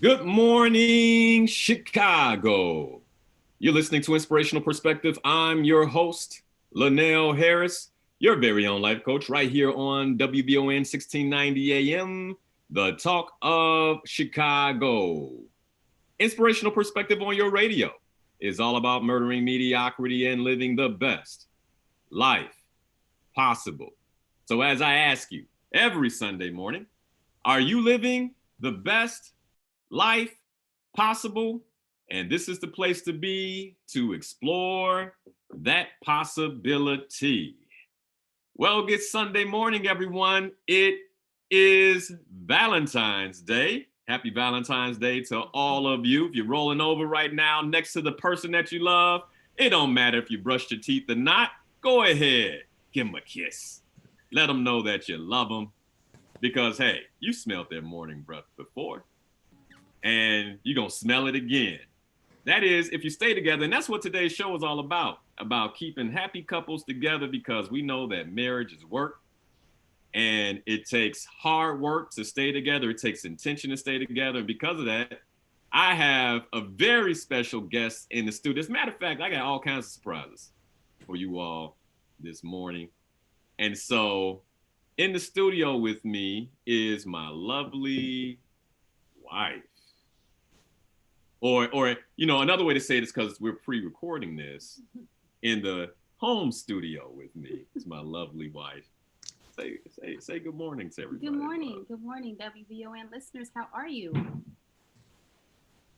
Good morning, Chicago. You're listening to Inspirational Perspective. I'm your host, Linal Harris, your very own life coach, right here on WBON 1690 AM, the talk of Chicago. Inspirational Perspective on your radio is all about murdering mediocrity and living the best life possible. So as I ask you every Sunday morning, are you living the best life possible? And this is the place to be to explore that possibility. Well, good Sunday morning, everyone. It is Valentine's Day. Happy Valentine's Day to all of you. If you're rolling over right now next to the person that you love, it don't matter if you brushed your teeth or not. Go ahead, give them a kiss. Let them know that you love them because, hey, you smelled their morning breath before and you're going to smell it again. That is, if you stay together, and that's what today's show is all about keeping happy couples together, because we know that marriage is work and it takes hard work to stay together. It takes intention to stay together. And because of that, I have a very special guest in the studio. As a matter of fact, I got all kinds of surprises for you all this morning. And so in the studio with me is my lovely wife. Or you know, another way to say it is, because we're pre-recording this, in the home studio with me is my lovely wife. Say good morning to everybody. Good morning. Good morning, WBON listeners. How are you?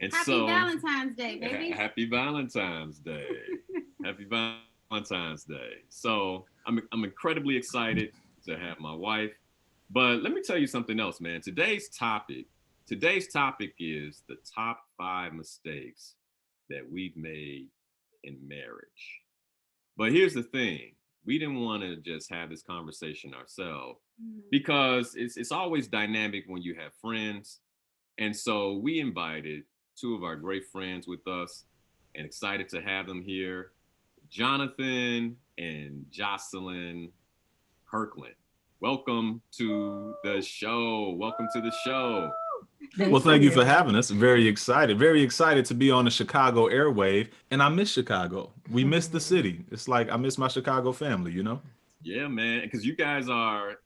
And Happy Valentine's Day, baby. Happy Valentine's Day. Happy Valentine's Day. So I'm incredibly excited to have my wife. But let me tell you something else, man. Today's topic is the top 5 mistakes that we've made in marriage. But here's the thing. We didn't want to just have this conversation ourselves, because it's always dynamic when you have friends. And so we invited 2 of our great friends with us and excited to have them here, Jonathan and Jocelyn Kirkland. Welcome to the show. Welcome to the show. Well, thank you for having us. Very excited to be on the Chicago airwave. And I miss Chicago. We miss the city. It's like I miss my Chicago family, you know? Yeah, man. Because you guys are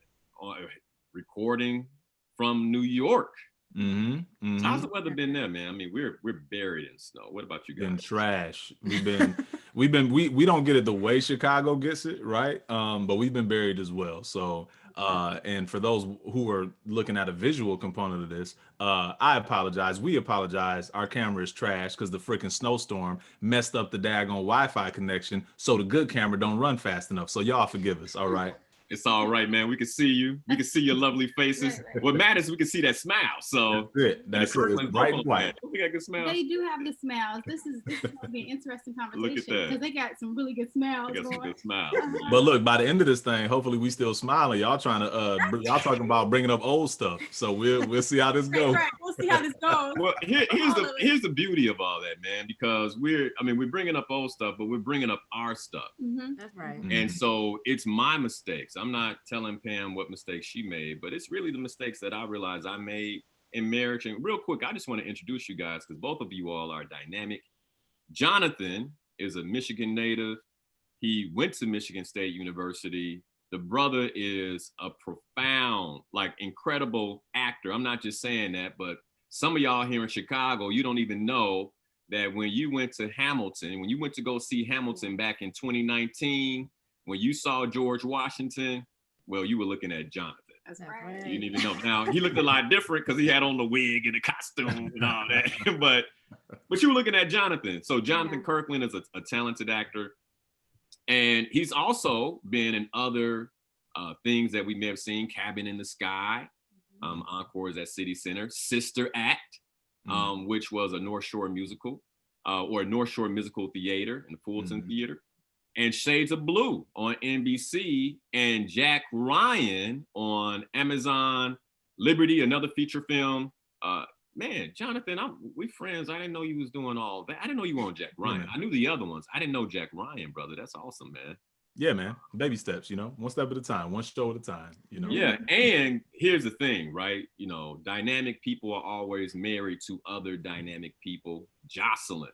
recording from New York. How's the weather been there, man? I mean, we're buried in snow. What about you guys? Been trash. We don't get it the way Chicago gets it, right? But we've been buried as well. So and for those who are looking at a visual component of this, I apologize. We apologize. Our camera is trash because the freaking snowstorm messed up the daggone Wi-Fi connection, so the good camera don't run fast enough. So y'all forgive us, all right? It's all right, man. We can see you. We can see your lovely faces. Right. What matters is we can see that smile. So that's it. It's bright and white. We got good smiles. They do have good smiles. This is going to be an interesting conversation. Look at that. Because they got some really good smiles. They got some good smiles. But look, by the end of this thing, hopefully we still smiling. Y'all trying to y'all talking about bringing up old stuff. So we'll see how this goes. Right. We'll see how this goes. Well, here's the beauty of all that, man. Because we're bringing up old stuff, but we're bringing up our stuff. That's right. And so it's my mistakes. I'm not telling Pam what mistakes she made, but it's really the mistakes that I realized I made in marriage. And real quick, I just want to introduce you guys, because both of you all are dynamic. Jonathan is a Michigan native. He went to Michigan State University. The brother is a profound, incredible actor. I'm not just saying that, but some of y'all here in Chicago, you don't even know that when you went to Hamilton, when you went to go see Hamilton back in 2019, when you saw George Washington, well, you were looking at Jonathan. That's right. You didn't even know. Now, he looked a lot different because he had on the wig and the costume and all that. but you were looking at Jonathan. So Jonathan Kirkland is a talented actor. And he's also been in other things that we may have seen, Cabin in the Sky, Encores at City Center, Sister Act, which was a North Shore musical, or a North Shore musical theater in the Fulton Theater. And Shades of Blue on NBC, and Jack Ryan on Amazon Liberty, another feature film. Man, Jonathan, we friends. I didn't know you was doing all that. I didn't know you were on Jack Ryan. I knew the other ones. I didn't know Jack Ryan, brother. That's awesome, man. Yeah, man. Baby steps, one step at a time, one show at a time, Yeah, and here's the thing, right? Dynamic people are always married to other dynamic people. Jocelyn,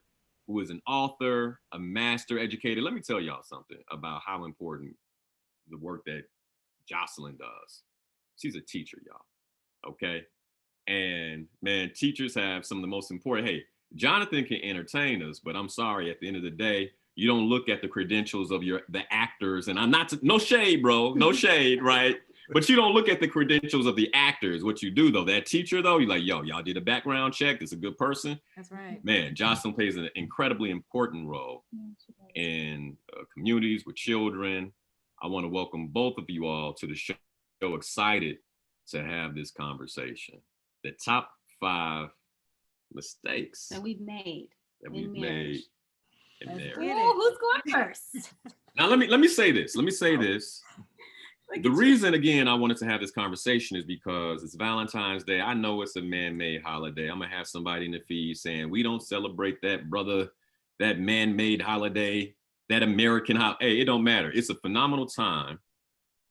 who is an author, a master educator. Let me tell y'all something about how important the work that Jocelyn does. She's a teacher, y'all. Okay. And man, teachers have some of the most important. Hey, Jonathan can entertain us, but I'm sorry, at the end of the day, you don't look at the credentials of the actors. And I'm not no shade, bro, no shade, right? But you don't look at the credentials of the actors. What you do though, that teacher though, you're like, yo, y'all did a background check. It's a good person. That's right. Man, Jocelyn plays an incredibly important role in communities with children. I want to welcome both of you all to the show. Excited to have this conversation. The top 5 mistakes that we've made in marriage. marriage. Who's going first? Now let me say this. The reason, again, I wanted to have this conversation is because it's Valentine's Day. I know it's a man-made holiday. I'm gonna have somebody in the feed saying we don't celebrate that, brother, that man-made holiday, that American holiday. Hey, it don't matter. It's a phenomenal time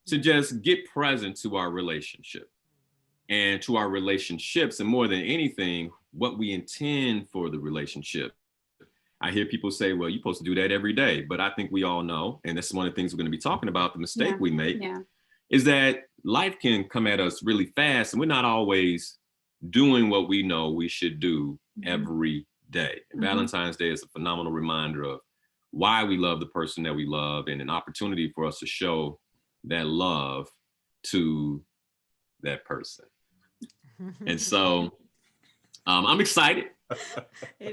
to just get present to our relationship and to our relationships, and more than anything, what we intend for the relationship. I hear people say, well, you're supposed to do that every day. But I think we all know, and that's one of the things we're going to be talking about, the mistake we make, is that life can come at us really fast, and we're not always doing what we know we should do every day. And Valentine's Day is a phenomenal reminder of why we love the person that we love, and an opportunity for us to show that love to that person. And so I'm excited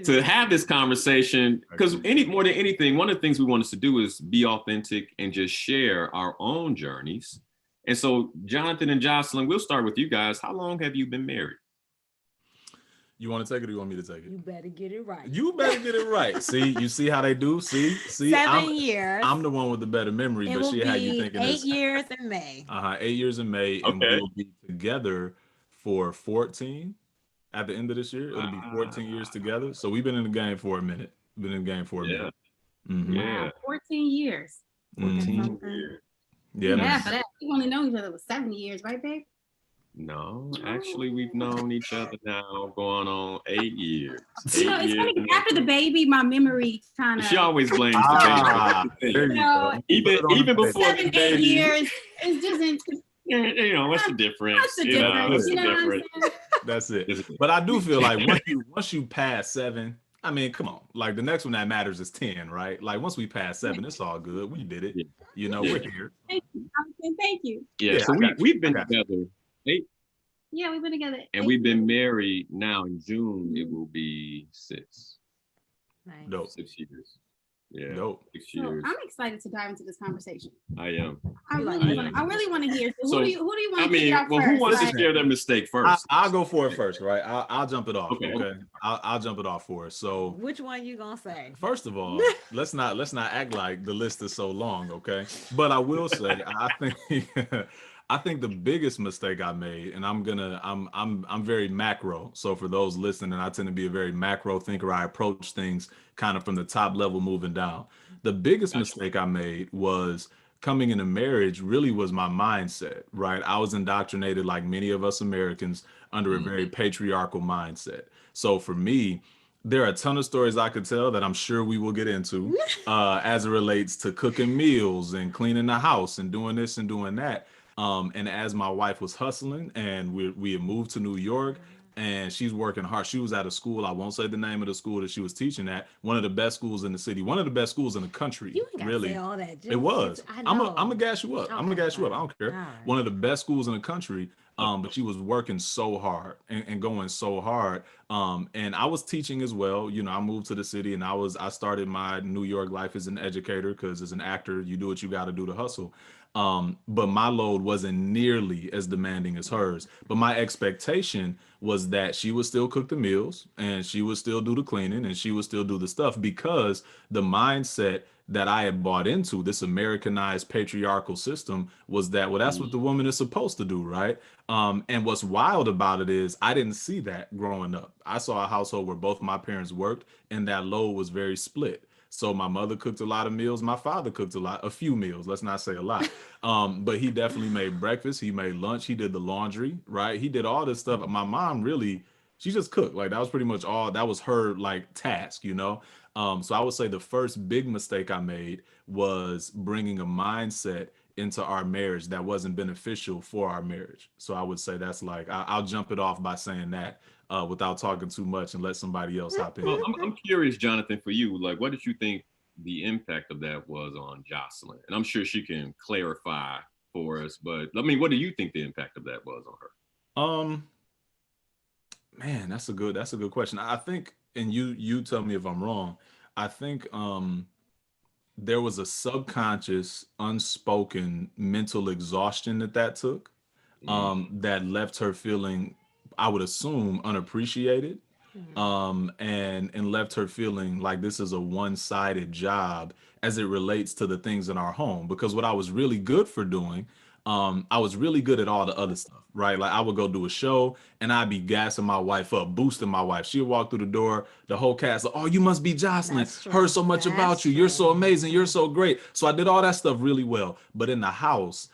to have this conversation, because more than anything, one of the things we want us to do is be authentic and just share our own journeys. And so, Jonathan and Jocelyn, we'll start with you guys. How long have you been married? You want to take it or you want me to take it? You better get it right. You better get it right. See, you see how they do? See, 7 years. I'm the one with the better memory, but see how you thinking 8 years in May. 8 years in May, and we'll be together for 14 at the end of this year. It'll be 14 years together. So we've been in the game for a minute. Yeah. Wow, 14 years. 14 years. Yeah, for that. We've only known each other for 7 years, right, babe? No, actually, we've known each other now going on 8 years. It's funny, after the baby, my memory kind of. She always blames the baby. Even before 7, 8 years, it doesn't. What's the difference? What's the difference? You know what I'm saying? That's it. But I do feel like once you pass 7, I mean, come on. Like the next one that matters is 10, right? Like once we pass 7, it's all good. We did it. We're here. Thank you. Thank you. Yeah. So we've been together 8. Yeah, we've been together. And we've been married now in June. It will be 6. Nice. Dope. 6 years. Yeah. Dope. 6 years. I'm excited to dive into this conversation. I am. I really want to hear. So who do you want to kick off first? Who wants to share their mistake first? I'll go for it first, right? I'll jump it off. Okay. I'll jump it off for us. So which one you gonna say? First of all, let's not act like the list is so long, okay? But I will say, I think the biggest mistake I made, and I'm very macro. So for those listening, I tend to be a very macro thinker. I approach things kind of from the top level moving down. The biggest mistake I made was coming into marriage really was my mindset, right? I was indoctrinated, like many of us Americans, under a very patriarchal mindset. So for me, there are a ton of stories I could tell that I'm sure we will get into as it relates to cooking meals and cleaning the house and doing this and doing that. And as my wife was hustling and we had moved to New York, and she's working hard. She was at a school. I won't say the name of the school that she was teaching at. One of the best schools in the city. One of the best schools in the country. You ain't really. Say all that. It was. I'm gonna gas you up. Okay, I'm gonna gas you up. I don't care. Right. One of the best schools in the country. But she was working so hard and going so hard. And I was teaching as well. I moved to the city and I started my New York life as an educator, because as an actor, you do what you got to do to hustle. But my load wasn't nearly as demanding as hers. But my expectation was that she would still cook the meals and she would still do the cleaning and she would still do the stuff, because the mindset that I had bought into, this Americanized patriarchal system, was that, well, that's what the woman is supposed to do, right? And what's wild about it is I didn't see that growing up. I saw a household where both my parents worked and that load was very split. So my mother cooked a lot of meals. My father cooked a few meals. Let's not say a lot. But he definitely made breakfast. He made lunch. He did the laundry, right? He did all this stuff. My mom really, she just cooked. Like that was pretty much all, that was her like task, you know? So I would say the first big mistake I made was bringing a mindset into our marriage that wasn't beneficial for our marriage. So I would say that's like, I'll jump it off by saying that without talking too much and let somebody else hop in. Well, I'm curious, Jonathan, for you, like, what did you think the impact of that was on Jocelyn? And I'm sure she can clarify for us, but I mean, what do you think the impact of that was on her? Man, that's a good question. I think, and you tell me if I'm wrong. I think there was a subconscious, unspoken mental exhaustion that took, that left her feeling, I would assume, unappreciated, and left her feeling like this is a one-sided job as it relates to the things in our home. Because what I was really good for doing, I was really good at all the other stuff, right? Like I would go do a show and I'd be gassing my wife up, boosting my wife. She'd walk through the door, the whole cast, like, oh, you must be Jocelyn. That's true. Heard so much about you. You're so amazing. You're so great. So I did all that stuff really well. But in the house,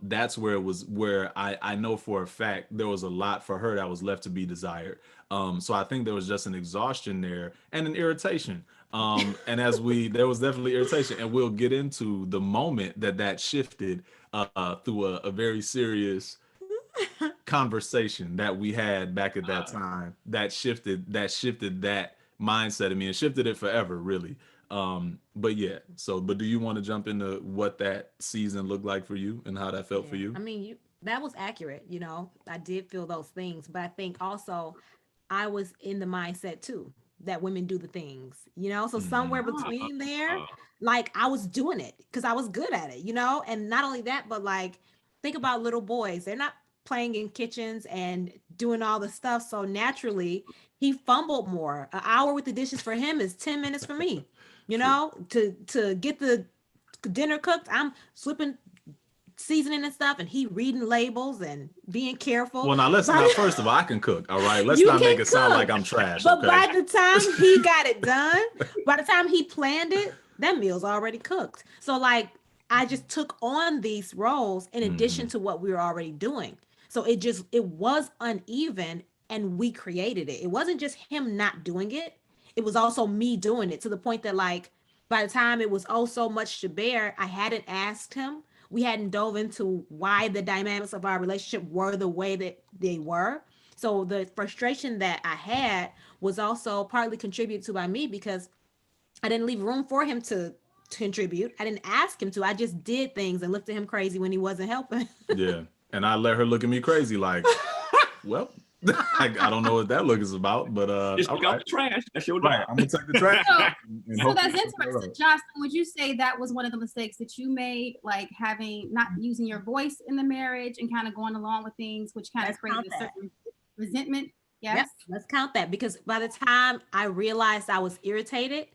that's where it was, where I know for a fact there was a lot for her that was left to be desired. So I think there was just an exhaustion there and an irritation. And there was definitely irritation, and we'll get into the moment that shifted through a very serious conversation that we had back at that time that shifted that mindset of me and shifted it forever, really. But yeah, but do you want to jump into what that season looked like for you and how that felt for you? I mean, that was accurate. I did feel those things, but I think also I was in the mindset too that women do the things, so somewhere between there, like I was doing it because I was good at it, and not only that, but like think about little boys. They're not playing in kitchens and doing all the stuff. So naturally he fumbled more. An hour with the dishes for him is 10 minutes for me, to get the dinner cooked. I'm slipping seasoning and stuff, and he reading labels and being careful. Well, now first of all, I can cook. All right, let's not make it sound like I'm trash. But okay? by the time he got it done, by the time he planned it, that meal's already cooked. So like I just took on these roles in addition to what we were already doing. So it was uneven, and we created it. It wasn't just him not doing it. It was also me doing it, to the point that like by the time it was so much to bear, I hadn't asked him. We hadn't dove into why the dynamics of our relationship were the way that they were. So the frustration that I had was also partly contributed to by me, because I didn't leave room for him to contribute. I didn't ask him to. I just did things and looked at him crazy when he wasn't helping. Yeah. And I let her look at me crazy like, well, I don't know what that look is about, but Just pick out the trash. That's your job. right, I'm gonna take the trash. So that's interesting. Jocelyn, would you say that was one of the mistakes that you made, like not using your voice in the marriage and kind of going along with things, which kind of created a certain resentment? Yes. Yep, let's count that, because by the time I realized I was irritated,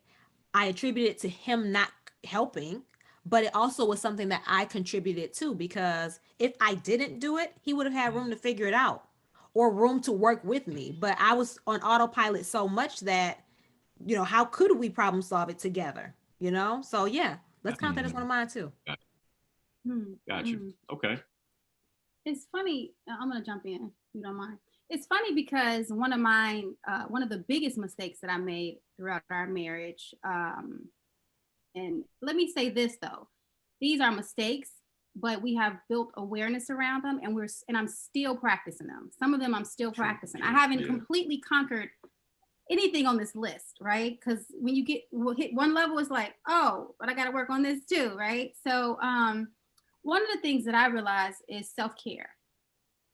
I attributed it to him not helping, but it also was something that I contributed to, because if I didn't do it, he would have had room to figure it out or room to work with me. But I was on autopilot so much that, how could we problem solve it together? So yeah, let's count that as one of mine too. Got you. Okay. It's funny. I'm going to jump in if you don't mind. It's funny because one of the biggest mistakes that I made throughout our marriage, and let me say this though, these are mistakes, but we have built awareness around them, and I'm still practicing them. Some of them I'm still practicing. I haven't completely conquered anything on this list, right? Because when you hit one level, it's like, oh, but I got to work on this too, right? So one of the things that I realized is self-care.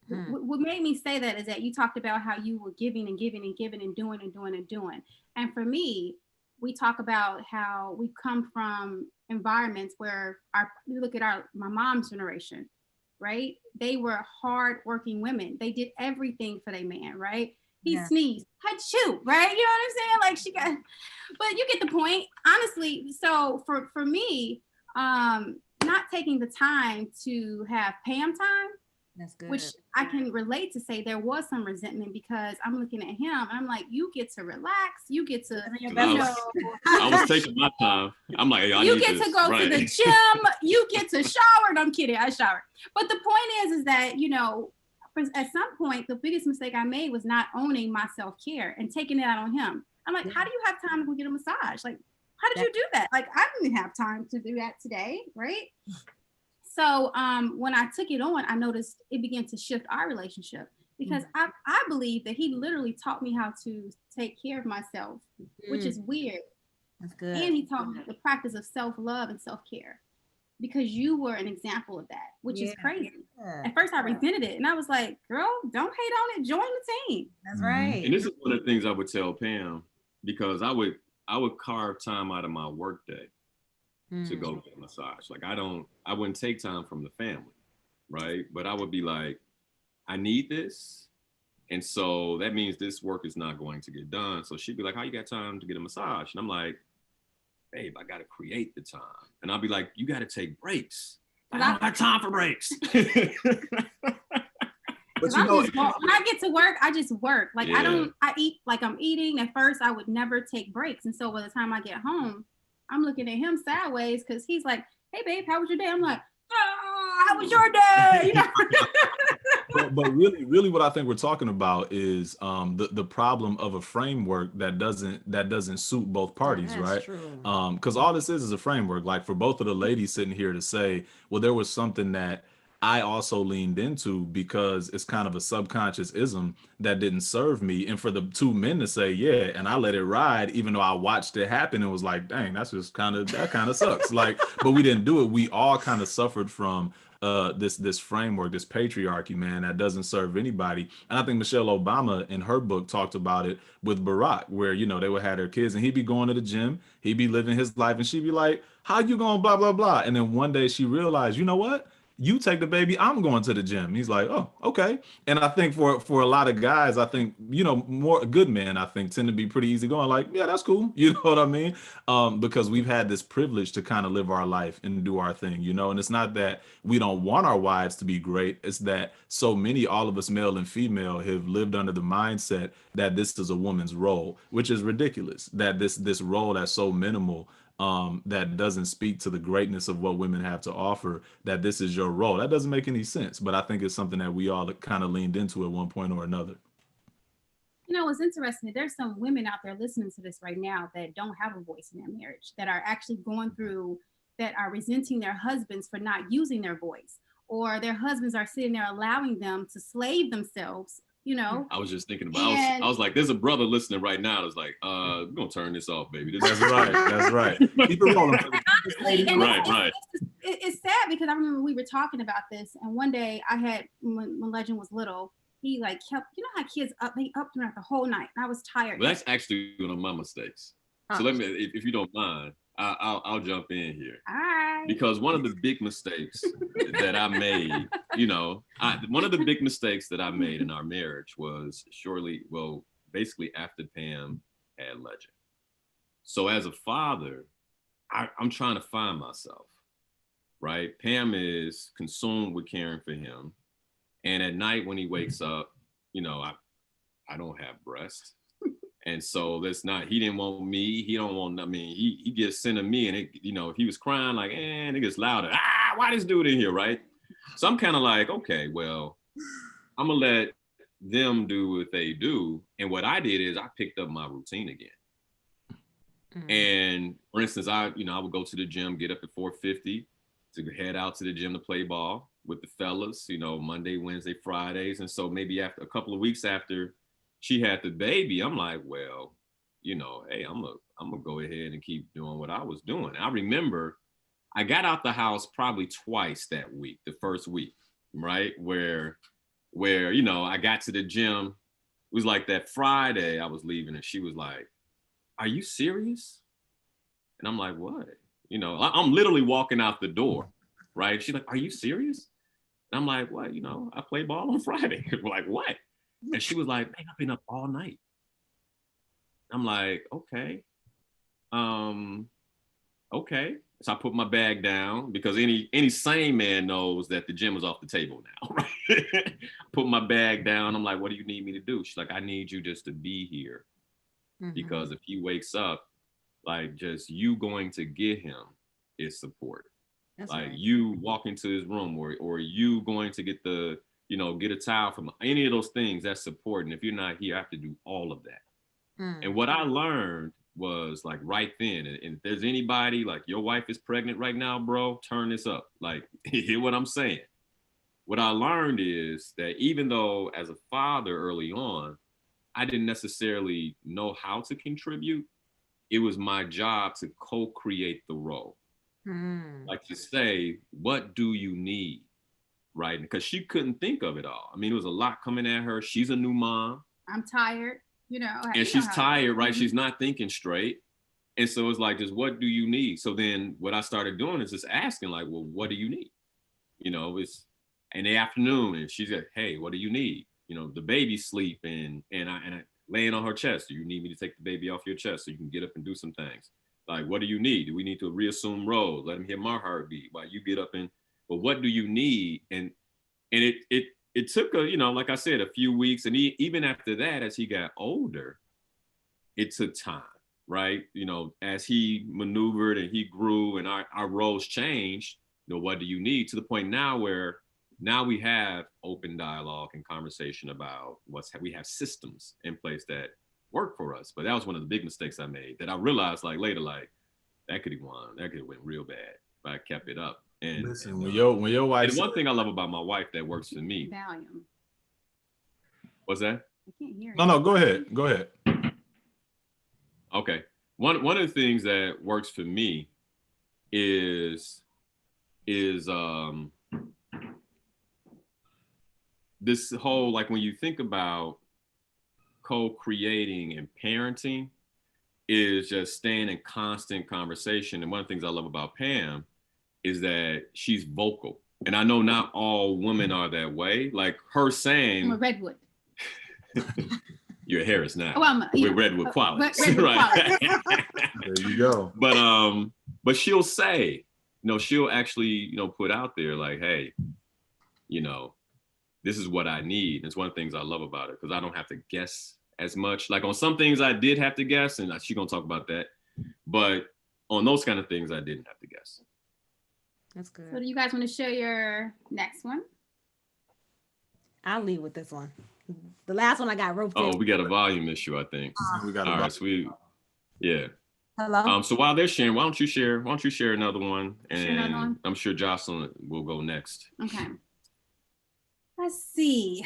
What made me say that is that you talked about how you were giving and giving and giving and doing and doing and doing. And for me, we talk about how we come from environments where we look at my mom's generation, right? They were hard-working women. They did everything for their man, right? He sneezed, shoot, right? You know what I'm saying? Like but you get the point, honestly. So for me, not taking the time to have Pam time That's good. Which I can relate to say there was some resentment because I'm looking at him and I'm like, you get to relax, you get to, I was taking my time. I'm like, hey, you get to go to the gym, you get to shower. No, I'm kidding, I shower. But the point is that, you know, at some point, the biggest mistake I made was not owning my self-care and taking it out on him. I'm like, how do you have time to go get a massage? Like, how did you do that? Like, I didn't have time to do that today, right? So when I took it on, I noticed it began to shift our relationship because I believe that he literally taught me how to take care of myself, which is weird. That's good. And he taught me the practice of self-love and self-care because you were an example of that, which is crazy. At first I resented it and I was like, girl, don't hate on it, join the team. That's right. And this is one of the things I would tell Pam, because I would carve time out of my work day to go get a massage. Like I wouldn't take time from the family, right? But I would be like, I need this. And so that means this work is not going to get done. So she'd be like, how you got time to get a massage? And I'm like, babe, I got to create the time. And I'll be like, you got to take breaks. I don't have time for breaks. But you know, when I get to work, I just work. Like I eat like I'm eating. At first, I would never take breaks. And so by the time I get home, I'm looking at him sideways because he's like, hey, babe, how was your day? I'm like, oh, how was your day? You know? but really what I think we're talking about is the problem of a framework that doesn't suit both parties, right? Because all this is a framework. Like for both of the ladies sitting here to say, well, there was something that I also leaned into because it's kind of a subconscious ism that didn't serve me. And for the two men to say, yeah, and I let it ride, even though I watched it happen and was like, dang, that kind of sucks. Like, but we didn't do it. We all kind of suffered from this framework, this patriarchy, man, that doesn't serve anybody. And I think Michelle Obama in her book talked about it with Barack, where, you know, they would have their kids and he'd be going to the gym, he'd be living his life, and she'd be like, how you going, blah, blah, blah. And then one day she realized, you know what? You take the baby, I'm going to the gym. He's like, oh, okay. And I think for a lot of guys, I think, you know, more good men, I think, tend to be pretty easy going, like, yeah, that's cool. You know what I mean? Because we've had this privilege to kind of live our life and do our thing, you know, and it's not that we don't want our wives to be great. It's that so many, all of us male and female, have lived under the mindset that this is a woman's role, which is ridiculous, that this role that's so minimal, that doesn't speak to the greatness of what women have to offer, that this is your role. That doesn't make any sense, but I think it's something that we all kind of leaned into at one point or another. You know, it's interesting. There's some women out there listening to this right now that don't have a voice in their marriage, that are actually going through, that are resenting their husbands for not using their voice, or their husbands are sitting there allowing them to slave themselves. You know, I was just thinking about, I was like, there's a brother listening right now that's like, we're gonna turn this off, baby. That's right. Keep it rolling. Right. It's sad because I remember we were talking about this, and one day I had, when Legend was little, he like kept, you know how kids they up throughout the whole night, and I was tired. Well, that's actually one of my mistakes. So let me, if you don't mind, I'll jump in here. All right. Because one of the big mistakes that I made, you know, one of the big mistakes that I made in our marriage was basically after Pam had Legend. So as a father, I'm trying to find myself, right? Pam is consumed with caring for him. And at night when he wakes up, you know, I don't have breasts. And so he didn't want me. He don't want, I mean, he gets sent to me, and you know, if he was crying, like, it gets louder. Why this dude in here, right? So I'm kind of like, okay, well, I'm gonna let them do what they do. And what I did is I picked up my routine again. And for instance, I would go to the gym, get up at 4:50 to head out to the gym to play ball with the fellas, you know, Monday, Wednesday, Fridays. And so maybe after a couple of weeks after she had the baby, I'm like, well, you know, hey, I'm gonna go ahead and keep doing what I was doing. I remember I got out the house probably twice that week, the first week, right? Where, you know, I got to the gym. It was like that Friday I was leaving, and she was like, are you serious? And I'm like, what? You know, I'm literally walking out the door, right? She's like, are you serious? And I'm like, what? You know, I play ball on Friday. We're like, what? And she was like, man, I've been up all night. I'm like, okay. Okay. So I put my bag down because any sane man knows that the gym is off the table now, right? Put my bag down. I'm like, what do you need me to do? She's like, I need you just to be here. Because if he wakes up, like just you going to get him is support. That's like right. You walking to his room or you going to get get a towel from any of those things, that's support. And if you're not here, I have to do all of that. And what I learned was like right then, and if there's anybody like your wife is pregnant right now, bro, turn this up. Like, hear what I'm saying. What I learned is that even though as a father early on, I didn't necessarily know how to contribute, it was my job to co-create the role. Like to say, what do you need? Right? Because she couldn't think of it all. I mean, it was a lot coming at her. She's a new mom. I'm tired, and she's tired, right? She's not thinking straight. And so it's like, just what do you need? So then what I started doing is just asking like, well, what do you need? It's in the afternoon and she's like, hey, what do you need? The baby's sleeping and I laying on her chest. Do you need me to take the baby off your chest so you can get up and do some things? Like, what do you need? Do we need to reassume roles? Let him hear my heartbeat while you get up but what do you need? And it took like I said, a few weeks. And even after that, as he got older, it took time, right? As he maneuvered and he grew and our roles changed, what do you need? To the point now where now we have open dialogue and conversation about we have systems in place that work for us. But that was one of the big mistakes I made that I realized like later, like that could have went real bad if I kept it up. And listen, when your wife, and one thing I love about my wife that works for me. Valium. What's that? I can't hear. No, go ahead. Go ahead. Okay. One of the things that works for me is this whole, like when you think about co-creating and parenting, is just staying in constant conversation. And one of the things I love about Pam is that she's vocal. And I know not all women are that way. Like her saying, I'm a Redwood. You're a Harris now. Oh, with Redwood qualities. Right. There you go. But she'll say, she'll actually, put out there like, hey, this is what I need. And it's one of the things I love about it because I don't have to guess as much. Like on some things I did have to guess, and she's gonna talk about that. But on those kind of things, I didn't have to guess. That's good. So do you guys want to share your next one? I'll lead with this one. The last one I got roped in. Oh, we got a volume issue, I think. We got all right, so yeah. Hello. So while they're sharing, why don't you share another one? And I'm sure Jocelyn will go next. Okay. Let's see.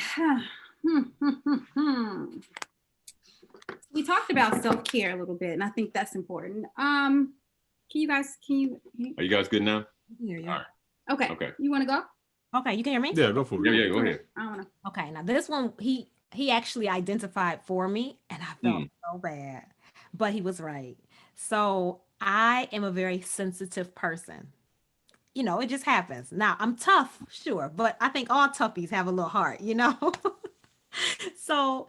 We talked about self-care a little bit, and I think that's important. Are you guys good now? Hear you. All right. Okay. You want to go? Okay, you can hear me? Yeah, go for it. Yeah, go ahead. I want to. Okay, now this one, he actually identified for me, and I felt so bad, but he was right. So I am a very sensitive person. It just happens. Now, I'm tough, sure, but I think all toughies have a little heart, So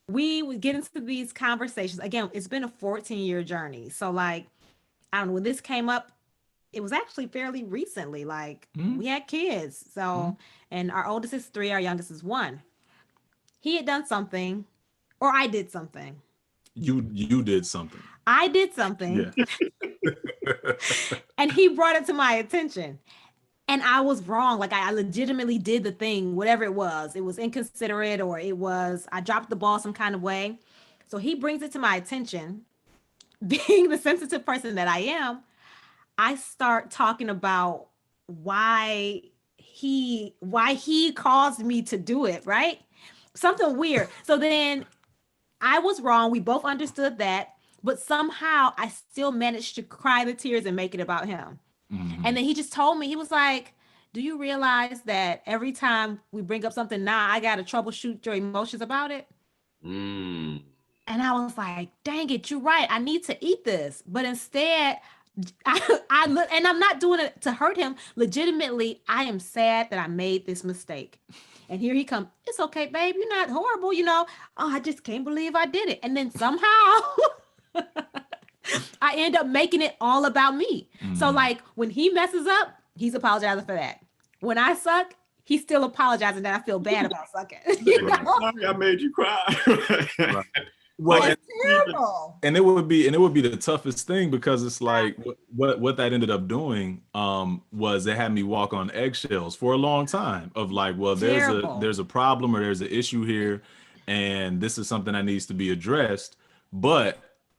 we would get into these conversations. Again, it's been a 14-year journey. So like, I don't know, when this came up, it was actually fairly recently. Like we had kids. So, and our oldest is 3, our youngest is 1. He had done something, or I did something. You did something. I did something. Yeah. And he brought it to my attention. And I was wrong. Like I legitimately did the thing, whatever it was. It was inconsiderate or I dropped the ball some kind of way. So he brings it to my attention. Being the sensitive person that I am, I start talking about why he caused me to do it, right? Something weird. So then I was wrong. We both understood that. But somehow I still managed to cry the tears and make it about him. And then he just told me, he was like, do you realize that every time we bring up something now, I got to troubleshoot your emotions about it? And I was like, dang it, you're right. I need to eat this. But instead, and I'm not doing it to hurt him. Legitimately, I am sad that I made this mistake. And here he comes. It's okay, babe. You're not horrible. Oh, I just can't believe I did it. And then somehow I end up making it all about me. So Mm-hmm. like when he messes up, he's apologizing for that. When I suck, he's still apologizing that I feel bad about sucking. You know? Sorry, I made you cry. Right. Well, It's terrible. and it would be the toughest thing, because it's like what that ended up doing was it had me walk on eggshells for a long time of like, well, Terrible. there's a problem or there's an issue here, and this is something that needs to be addressed. But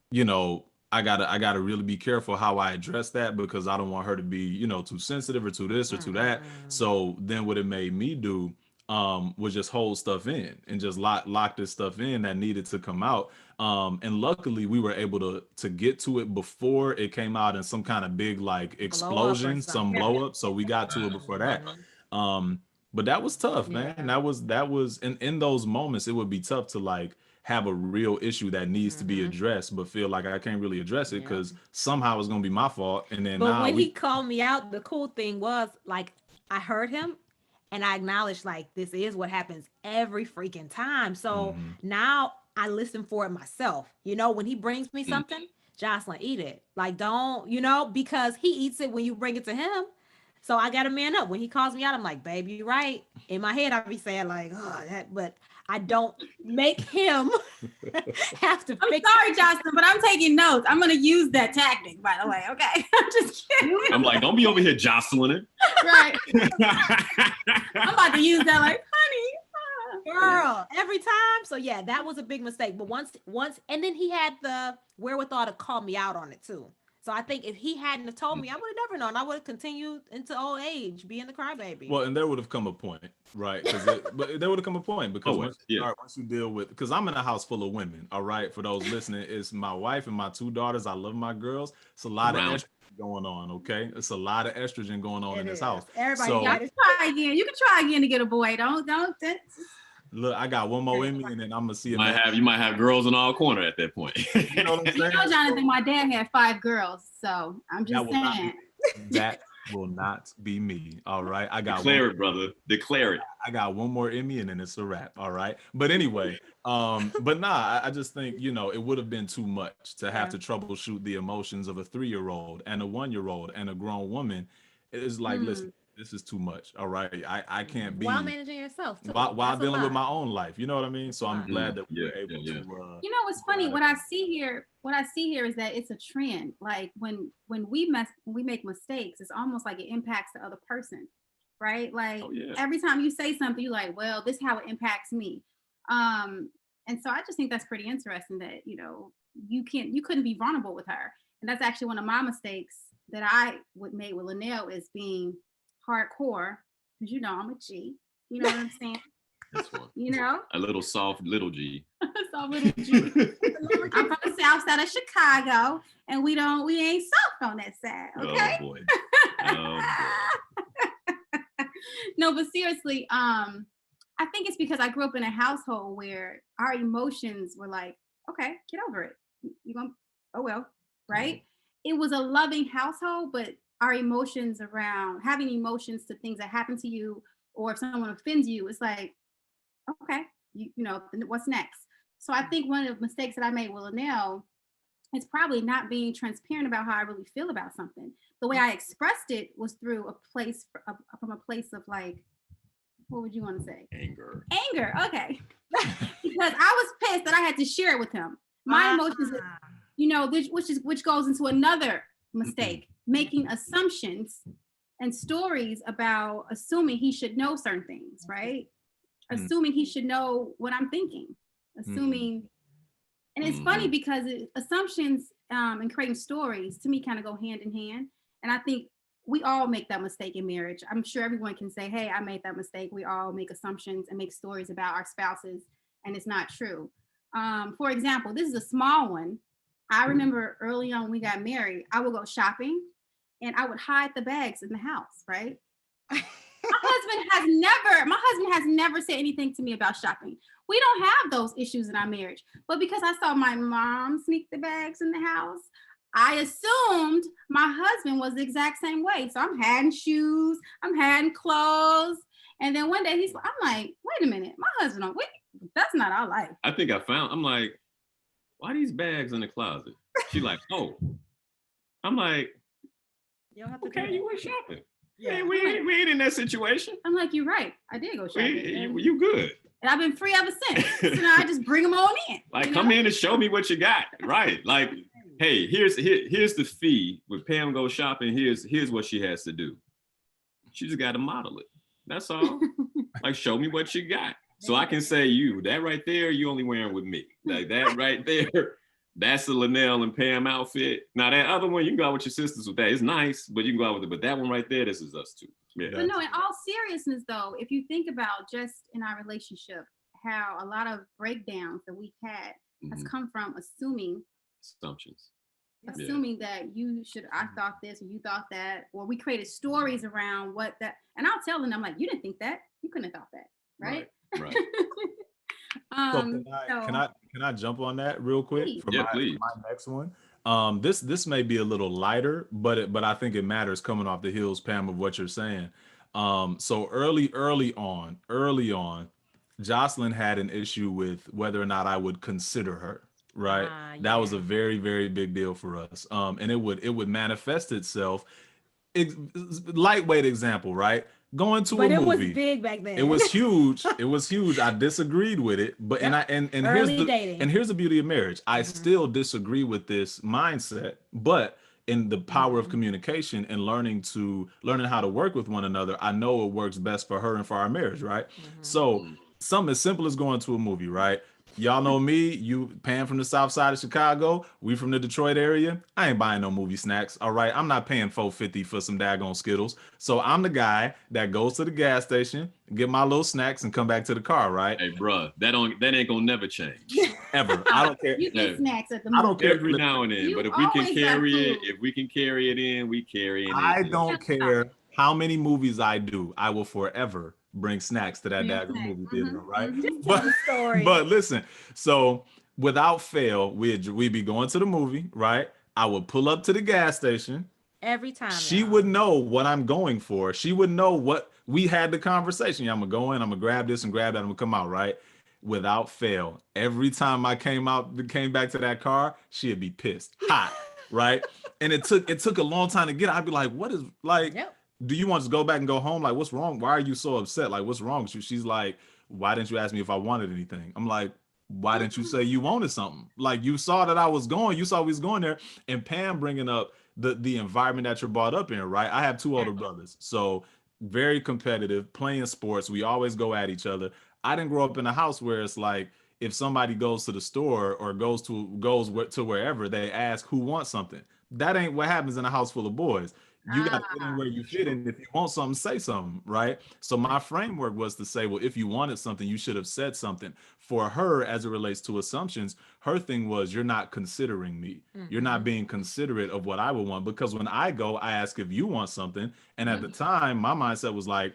you know, I gotta really be careful how I address that, because I don't want her to be, you know, too sensitive or to this or to that. So then what it made me do was just hold stuff in and just lock this stuff in that needed to come out. And luckily we were able to get to it before it came out in some kind of big like explosion, some blow up. So we got to it before that. But that was tough, man. That was in those moments, it would be tough to like have a real issue that needs to be addressed, but feel like I can't really address it because somehow it's gonna be my fault. And then But when he called me out, the cool thing was like I heard him and I acknowledged like this is what happens every freaking time. So now I listen for it myself. You know, when he brings me something, Jocelyn, eat it. Like don't, you know, because he eats it when you bring it to him. So I got to man up. When he calls me out, I'm like, baby, you're right. In my head, I'll be saying like, oh, that, but I don't make him have to I'm fix sorry, Jocelyn, but I'm taking notes. I'm going to use that tactic, by the way. Okay. I'm just kidding. I'm like, don't be over here jostling it. Right. I'm about to use that like, honey. girl every time. So yeah, that was a big mistake. But once, and then he had the wherewithal to call me out on it too. So I think if he hadn't have told me, I would have never known. I would have continued into old age being the crybaby. Well, and there would have come a point, right? But there would have come a point because once you deal with, because I'm in a house full of women, all right? For those listening, it's my wife and my two daughters. I love my girls. It's a lot of estrogen going on, okay? It's a lot of estrogen going on in this house. Everybody, you can try again. You can try again to get a boy. Don't. Look, I got one more in me, and then I'm gonna see. You might have girls in all corner at that point. You know what I'm saying? You know, Jonathan, my dad had 5 girls, so I'm just saying. That will not be me. All right, I got declare it, brother. Declare it. I got one more in me, and then it's a wrap. All right, but anyway, but nah, I just think, you know, it would have been too much to have to troubleshoot the emotions of a 3-year-old and a 1-year-old and a grown woman. It's like, listen, this is too much. All right, I can't be while managing yourself too. While dealing with my own life. You know what I mean? So I'm glad that we were able to. You know what's funny? What I see here is that it's a trend. Like when we make mistakes, it's almost like it impacts the other person, right? Like every time you say something, you're like, well, this is how it impacts me. And so I just think that's pretty interesting that, you know, you couldn't be vulnerable with her. And that's actually one of my mistakes that I would make with Linal, is being hardcore, because you know I'm a G. You know what I'm saying? That's one. You know, a little soft little G. Soft little G. I'm from the south side of Chicago, and we ain't soft on that side. Okay. Oh boy. Oh boy. No, but seriously, I think it's because I grew up in a household where our emotions were like, okay, get over it. You're gonna, oh well, right? It was a loving household, but our emotions around having emotions to things that happen to you, or if someone offends you, it's like, okay, you know, what's next? So I think one of the mistakes that I made with Linal is probably not being transparent about how I really feel about something. The way I expressed it was through from a place of like, what would you want to say? Anger. Okay. Because I was pissed that I had to share it with him. My emotions, you know, which goes into another mistake, making assumptions and stories about assuming he should know certain things, right? Assuming he should know what I'm thinking, assuming. And it's funny because assumptions and creating stories to me kind of go hand in hand. And I think we all make that mistake in marriage. I'm sure everyone can say, hey, I made that mistake. We all make assumptions and make stories about our spouses, and it's not true. For example, this is a small one. I remember early on when we got married, I would go shopping and I would hide the bags in the house, right? My husband has never said anything to me about shopping. We don't have those issues in our marriage. But because I saw my mom sneak the bags in the house, I assumed my husband was the exact same way. So I'm hiding shoes, I'm hiding clothes. And then one day I'm like, wait a minute, my husband, that's not our life. I think I'm like, why these bags in the closet? She like, oh. I'm like, You don't have to okay, do you that. went shopping. Yeah. Hey, we ain't in that situation. I'm like, you're right. I did go shopping. You good. And I've been free ever since. So now I just bring them on in. Like, come in and show me what you got. Right. Like, hey, here's the fee. When Pam goes shopping, here's what she has to do. She just got to model it. That's all. Like, show me what you got. So I can say that right there, you only wearing with me. Like that right there. That's the Linal and Pam outfit. Now that other one, you can go out with your sisters with that. It's nice, but you can go out with it. But that one right there, this is us two. Yeah. But no, in all seriousness though, if you think about just in our relationship, how a lot of breakdowns that we've had has come from assuming assumptions. Assuming that I thought this or you thought that, or we created stories around what that, and I'll tell them, I'm like, you didn't think that, you couldn't have thought that, right? Right. Can I jump on that real quick for please. my next one? This may be a little lighter, but I think it matters coming off the heels, Pam, of what you're saying. So early on, Jocelyn had an issue with whether or not I would consider her. Right. That was a very, very big deal for us. And it would manifest itself. Lightweight example, right? Going to a movie. But it was big back then. It was huge. It was huge. I disagreed with it. But and here's the beauty of marriage. I still disagree with this mindset, but in the power of communication and learning how to work with one another, I know it works best for her and for our marriage, right? So something as simple as going to a movie, right? Y'all know me, you Pam from the south side of Chicago, we from the Detroit area. I ain't buying no movie snacks, all right? I'm not paying $4.50 for some daggone Skittles. So I'm the guy that goes to the gas station, get my little snacks and come back to the car, right? Hey, bruh, that ain't gonna never change. Ever. I don't care. You get snacks at the movie. I don't care. Every now and then, but if we can carry it in, we carry it in. I don't care how many movies I do. I will forever bring snacks to that daggone movie theater, right? But listen, so without fail, we'd be going to the movie, right? I would pull up to the gas station. Every time. She would know what I'm going for. She would know what we had the conversation. Yeah, I'm gonna go in, I'm gonna grab this and grab that, I'm gonna come out, right? Without fail. Every time I came back to that car, she'd be pissed. Hot, right? And it took a long time to get. I'd be like, what is do you want to go back and go home? Like, what's wrong? Why are you so upset? Like, what's wrong with you? She's like, why didn't you ask me if I wanted anything? I'm like, why didn't you say you wanted something? Like, you saw that I was going, you saw we was going there. And Pam bringing up the environment that you're brought up in, right? I have two older brothers, so very competitive, playing sports. We always go at each other. I didn't grow up in a house where it's like, if somebody goes to the store or goes to wherever, they ask who wants something. That ain't what happens in a house full of boys. You got to fit in where you fit in. If you want something, say something, right? So my framework was to say, well, if you wanted something, you should have said something. For her, as it relates to assumptions, her thing was, you're not considering me. You're not being considerate of what I would want. Because when I go, I ask if you want something. And at the time, my mindset was like,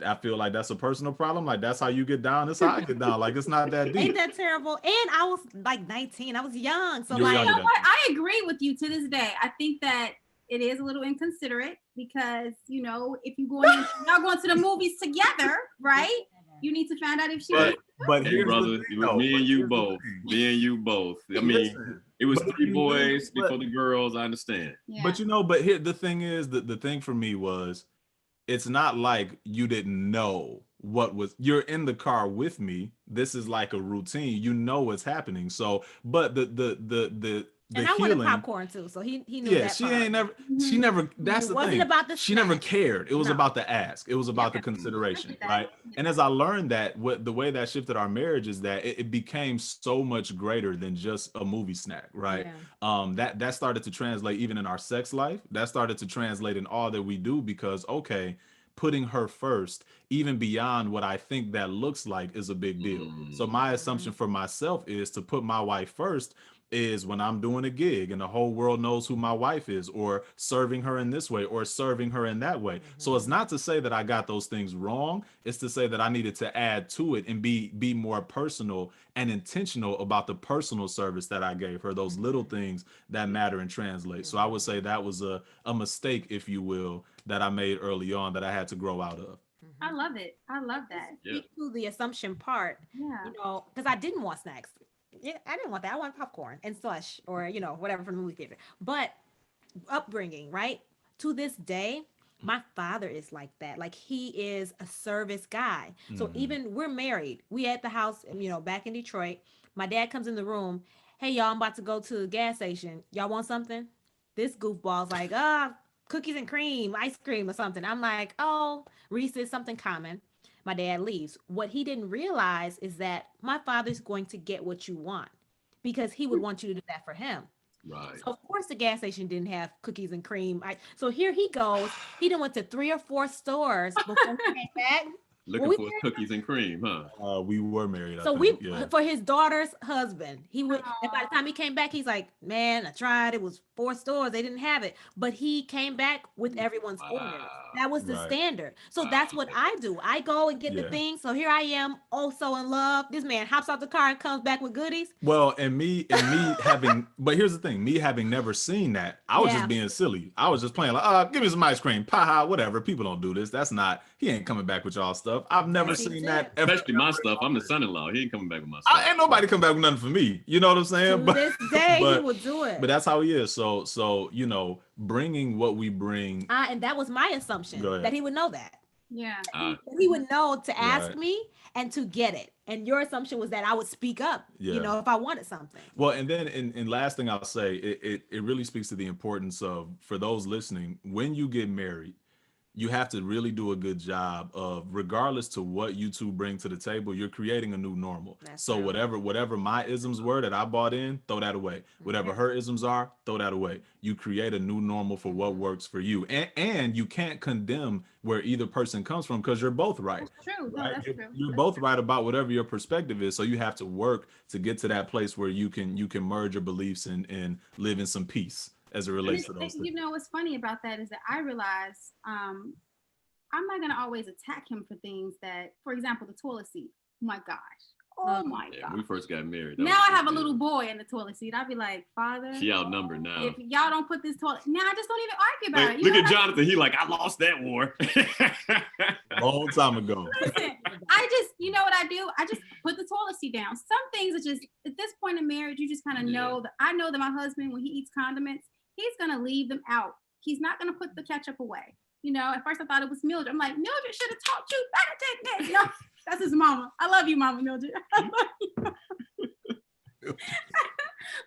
I feel like that's a personal problem. Like, that's how you get down. That's how I get down. Like, it's not that deep. Ain't that terrible? And I was like 19. I was young. So you know what? I agree with you to this day. I think that it is a little inconsiderate because, you know, if y'all going to the movies together, right? You need to find out if she. But hey, brother, it was me and you both. I mean, it was 3 boys before the girls. I understand. Yeah. But here the thing is, the thing for me was, it's not like you didn't know you're in the car with me. This is like a routine. You know what's happening. So, but the and I wanted popcorn too, so he knew that. She never. That's the thing. It wasn't about the. She never cared. It was about the ask. It was about the consideration, right? And as I learned that, the way that shifted our marriage is that it became so much greater than just a movie snack, right? Yeah. That started to translate even in our sex life. That started to translate in all that we do because putting her first, even beyond what I think that looks like, is a big deal. So my assumption for myself is to put my wife first. Is when I'm doing a gig and the whole world knows who my wife is, or serving her in this way or serving her in that way. So it's not to say that I got those things wrong. It's to say that I needed to add to it and be more personal and intentional about the personal service that I gave her, those little things that matter and translate. So I would say that was a mistake, if you will, that I made early on that I had to grow out of. I love it. I love that. Speak to the assumption part, yeah. You know, because I didn't want snacks. Yeah, I didn't want that. I want popcorn and slush or, whatever from the movie theater. But upbringing, right? To this day, my father is like that. Like he is a service guy. So even we're married. We at the house, back in Detroit. My dad comes in the room. Hey y'all, I'm about to go to the gas station. Y'all want something? This goofball's like, cookies and cream, ice cream or something. I'm like, oh, Reese's, something common. My dad leaves. What he didn't realize is that my father's going to get what you want because he would want you to do that for him. Right. So of course the gas station didn't have cookies and cream. So here he goes. He done went to 3 or 4 stores before he came back. Looking for cookies and cream, huh? We were married. So for his daughter's husband, he would. And by the time he came back, he's like, "Man, I tried. It was 4 stores. They didn't have it." But he came back with everyone's orders. That was the standard. So that's what I do. I go and get the thing. So here I am, oh so in love. This man hops out the car and comes back with goodies. Well, and me having, but here's the thing: me having never seen that, I was just being silly. I was just playing like, give me some ice cream, paha, whatever. People don't do this. That's not. He ain't coming back with y'all stuff. I've never seen that. Especially my stuff. I'm the son-in-law. He ain't coming back with my stuff. Ain't nobody come back with nothing for me. You know what I'm saying? To this day, he will do it. But that's how he is. So bringing what we bring. And that was my assumption that he would know that. Yeah. He would know to ask me and to get it. And your assumption was that I would speak up, if I wanted something. Well, and then and last thing I'll say, it really speaks to the importance of, for those listening, when you get married, you have to really do a good job of, regardless to what you two bring to the table, you're creating a new normal. So whatever my isms were that I bought in, throw that away. Whatever her isms are, throw that away. You create a new normal for what works for you. And you can't condemn where either person comes from, because you're both right. That's true. Right? No, that's true. You're both right about whatever your perspective is. So you have to work to get to that place where you can merge your beliefs and live in some peace as it relates to those things. What's funny about that is that I realize I'm not going to always attack him for things that, for example, the toilet seat. My gosh. Oh my God. When we first got married. Now I have a little boy in the toilet seat. I'd be like, Father. She outnumbered now. If y'all don't put this toilet, now I just don't even argue about it. Look at Jonathan. He like, I lost that war. Long time ago. Listen, I just, you know what I do? I just put the toilet seat down. Some things are just, at this point in marriage, you just kind of know that I know that my husband, when he eats condiments, he's going to leave them out. He's not going to put the ketchup away. At first I thought it was Mildred. I'm like, Mildred should have taught you better technique. That's his mama. I love you, Mama Mildred. I love you.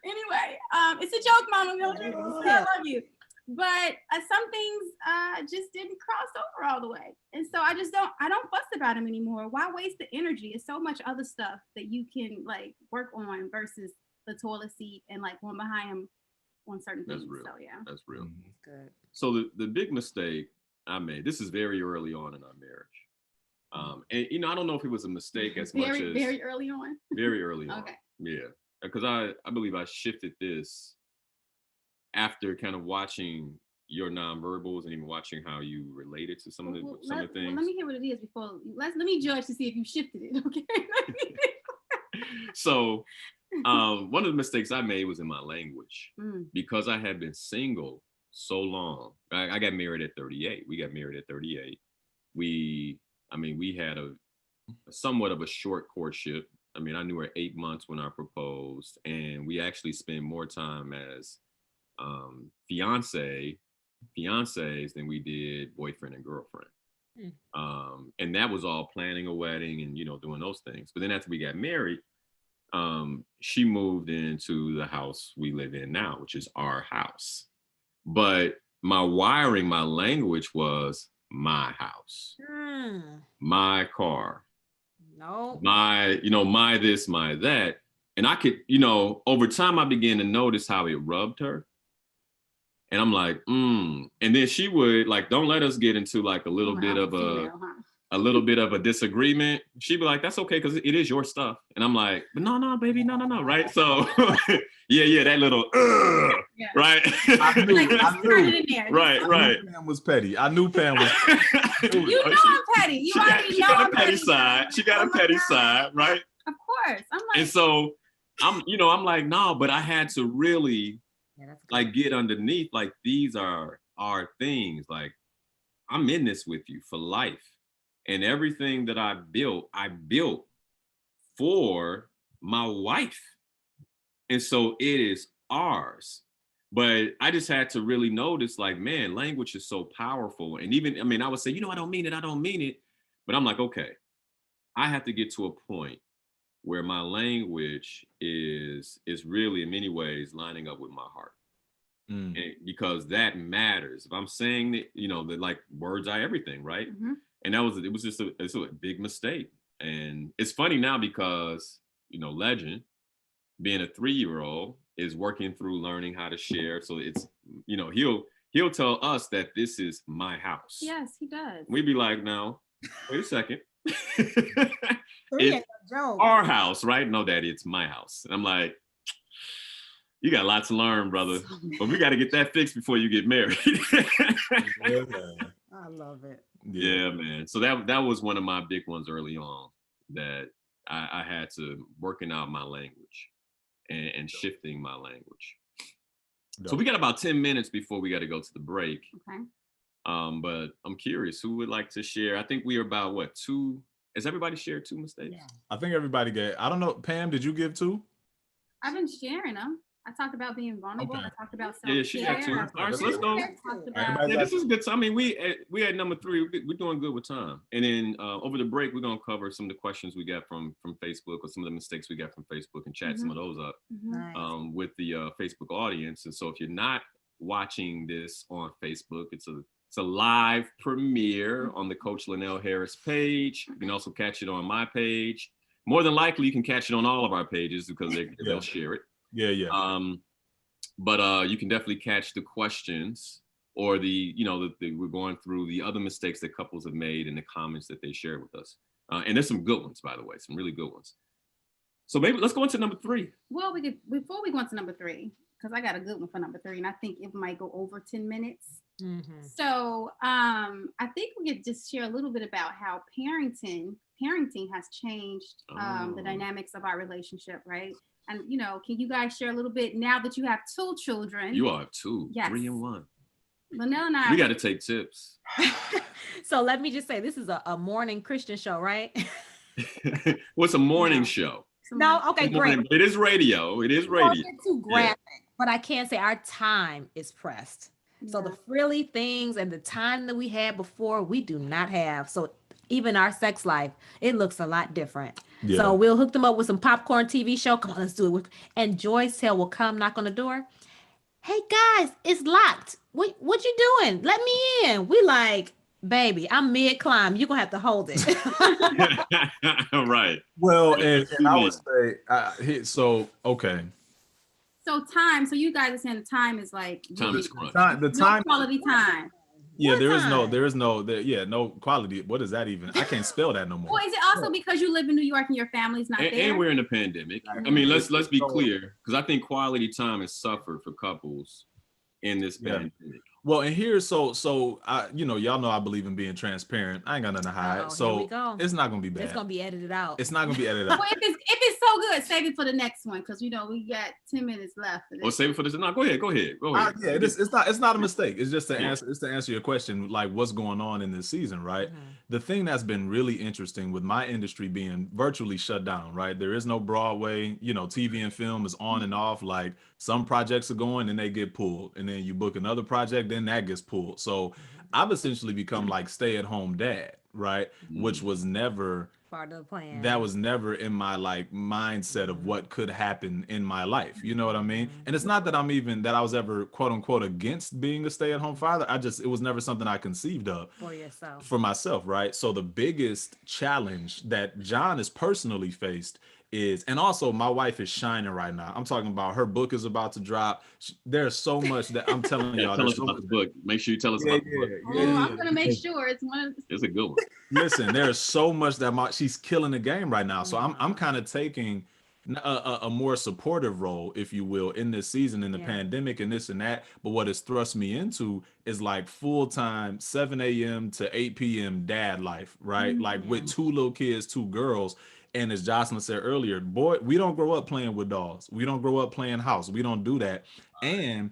Anyway, it's a joke, Mama Mildred. I love you. But some things just didn't cross over all the way. And so I don't fuss about him anymore. Why waste the energy? It's so much other stuff that you can like work on versus the toilet seat and like one behind him on certain things. That's real. So yeah. That's real. That's good. So the big mistake I made, this is very early on in our marriage. And I don't know if it was a mistake as much as very early on. Very early on. Okay. Yeah. Because I believe I shifted this after kind of watching your nonverbals and even watching how you related to some of the things. Let me hear what it is before. Let me judge to see if you shifted it. Okay. So one of the mistakes I made was in my language because I had been single so long. I got married at 38. We got married at 38. We had a somewhat of a short courtship. I knew her 8 months when I proposed, and we actually spent more time as fiancés than we did boyfriend and girlfriend. And that was all planning a wedding and doing those things. But then after we got married, she moved into the house we live in now, which is our house. But my wiring, my language was my house, my car, my this, my that. And I could, over time I began to notice how it rubbed her. And I'm like, And then she would like, don't let us get into like a little bit of a disagreement. She'd be like, that's okay, because it is your stuff. And I'm like, but no, baby, no. Right. So yeah, that little right. I knew. Right. Pam was petty. I knew Pam was petty. I'm petty. You already know I'm petty. She got a petty side, right? Of course. I'm like, and so I'm like, no, but I had to really like get underneath, like these are our things. Like I'm in this with you for life. And everything that I built for my wife. And so it is ours. But I just had to really notice, like, man, language is so powerful. And even, I mean, I would say, I don't mean it. I don't mean it. But I'm like, okay, I have to get to a point where my language is really in many ways lining up with my heart. And because that matters. If I'm saying that, that like words are everything, right? And it was just it's a big mistake. And it's funny now because, Legend, being a 3-year-old, is working through learning how to share. So it's, he'll tell us that this is my house. Yes, he does. We'd be like, no, wait a second. It's our house, right? No, Daddy, it's my house. And I'm like, you got lots to learn, brother. But we got to get that fixed before you get married. I love it. Yeah, man. So that was one of my big ones early on, that I had to working out my language and shifting my language. So we got about 10 minutes before we got to go to the break. Okay. But I'm curious, who would like to share? I think we are about what, 2? Has everybody shared 2 mistakes? Yeah. I think everybody gave. I don't know, Pam, did you give 2? I've been sharing them. I talked about being vulnerable. Okay. I talked about self-care. Yeah, she got 2. All right, so let's go. Yeah, this is good. I mean, we had number 3. We're doing good with time. And then over the break, we're gonna cover some of the questions we got from Facebook, or some of the mistakes we got from Facebook, and chat some of those up with the Facebook audience. And so if you're not watching this on Facebook, it's a live premiere on the Coach Linal Harris page. You can also catch it on my page. More than likely, you can catch it on all of our pages because they'll share it. Yeah. But you can definitely catch the questions, or we're going through the other mistakes that couples have made in the comments that they share with us. And there's some good ones, by the way, some really good ones. So maybe let's go into number 3. Well, before we go into number 3, because I got a good one for number 3, and I think it might go over 10 minutes. So I think we could just share a little bit about how parenting has changed the dynamics of our relationship, right? And, can you guys share a little bit now that you have 2 children? You all have 2, yes. 3 and 1. Linal and I. We got to take tips. So let me just say, this is a morning Christian show, right? What's a morning show? No, okay, great. It is radio. It is radio. Don't get too graphic, but I can say our time is pressed. Yeah. So the frilly things and the time that we had before, we do not have. So even our sex life, it looks a lot different. Yeah. So we'll hook them up with some popcorn TV show. Come on, let's do it. And Joyce Hill will come knock on the door. Hey guys, it's locked. What you doing? Let me in. We like, baby, I'm mid-climb. You're gonna have to hold it. Right. Well, and I would say, okay. So time. So you guys are saying the time is like time is crunch. The time quality time. Yeah, there is no quality. What is that even? I can't spell that no more. Well, is it also because you live in New York and your family's not there? And we're in a pandemic. I mean, let's be clear, because I think quality time has suffered for couples in this pandemic. Well, and here's so I, y'all know I believe in being transparent. I ain't got nothing to hide. So it's not gonna be bad. It's gonna be edited out. It's not gonna be edited out. Well, if it's so good, save it for the next one, because we got 10 minutes left. Well, save it for this. No, go ahead. Yeah, it's not a mistake. It's just to answer your question, like what's going on in this season, right? Mm-hmm. The thing that's been really interesting with my industry being virtually shut down, right? There is no Broadway, TV and film is on and off. Like some projects are going and they get pulled, and then you book another project, then that gets pulled. So I've essentially become like stay-at-home dad, right? Mm-hmm. Which was never part of the plan. That was never in my like mindset of what could happen in my life. You know what I mean? Mm-hmm. And it's not that I was ever quote unquote against being a stay-at-home father. It was never something I conceived of for myself, right? So the biggest challenge that John has personally faced is, and also my wife is shining right now. I'm talking about her book is about to drop. There's so much that I'm telling y'all. Tell us about the book. Make sure you tell us about the book. I'm gonna make sure it's a good one. Listen, there's so much that she's killing the game right now. So I'm kind of taking a more supportive role, if you will, in this season, in the pandemic and this and that. But what it's thrust me into is like full-time 7 a.m. to 8 p.m. dad life, right? Mm-hmm. Like with 2 little kids, 2 girls. And as Jocelyn said earlier, boy, we don't grow up playing with dolls. We don't grow up playing house. We don't do that. And,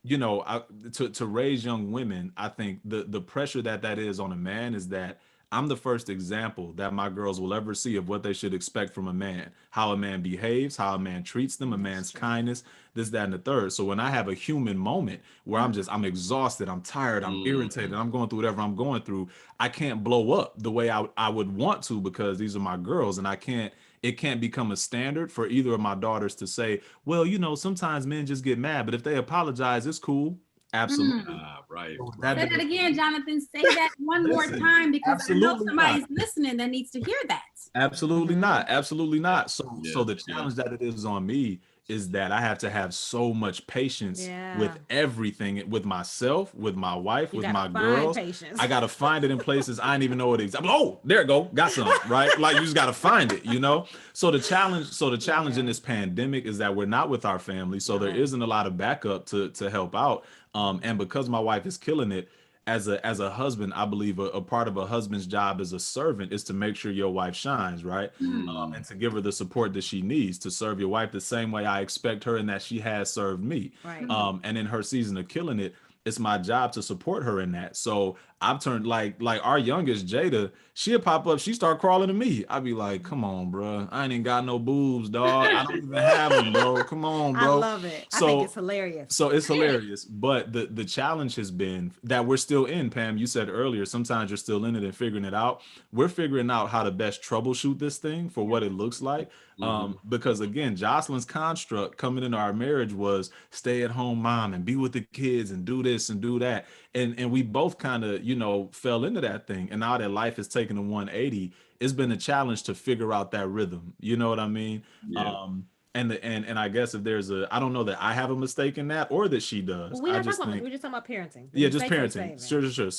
to raise young women, I think the pressure that is on a man is that I'm the first example that my girls will ever see of what they should expect from a man, how a man behaves, how a man treats them, a man's kindness, this, that, and the third. So when I have a human moment where I'm exhausted, I'm tired, I'm irritated, I'm going through whatever I'm going through, I can't blow up the way I would want to, because these are my girls, and it can't become a standard for either of my daughters to say, well, sometimes men just get mad, but if they apologize, it's cool. Absolutely. Right. Say that again, Jonathan. Say that one more time, because I know somebody's listening that needs to hear that. Absolutely not. Absolutely not. So the Yeah. challenge that it is on me is that I have to have so much patience with everything, with myself, with my wife, with my girls. Patience. I gotta find it in places I didn't even know it exists. Oh, there it go. Got some, right? Like, you just gotta find it, So the challenge in this pandemic is that we're not with our family. So there isn't a lot of backup to help out. And because my wife is killing it, as a husband, I believe a part of a husband's job as a servant is to make sure your wife shines, right? And to give her the support that she needs to serve your wife the same way I expect her and that she has served me. Right. And in her season of killing it, it's my job to support her in that. So I've turned like our youngest Jada, she'll pop up, she start crawling to me. I'd be like, come on, bro. I ain't even got no boobs, dog. I don't even have them, bro. Come on, bro. I love it. I think it's hilarious. So it's hilarious. But the challenge has been that we're still in, Pam. You said earlier, sometimes you're still in it and figuring it out. We're figuring out how to best troubleshoot this thing for what it looks like. Because again, Jocelyn's construct coming into our marriage was stay at home mom and be with the kids and do this and do that. And we both kind of, fell into that thing. And now that life has taken a 180, it's been a challenge to figure out that rhythm. You know what I mean? Yeah. And I guess if there's I don't know that I have a mistake in that or that she does. Well, we're just talking about parenting. Yeah, just parenting. Sure.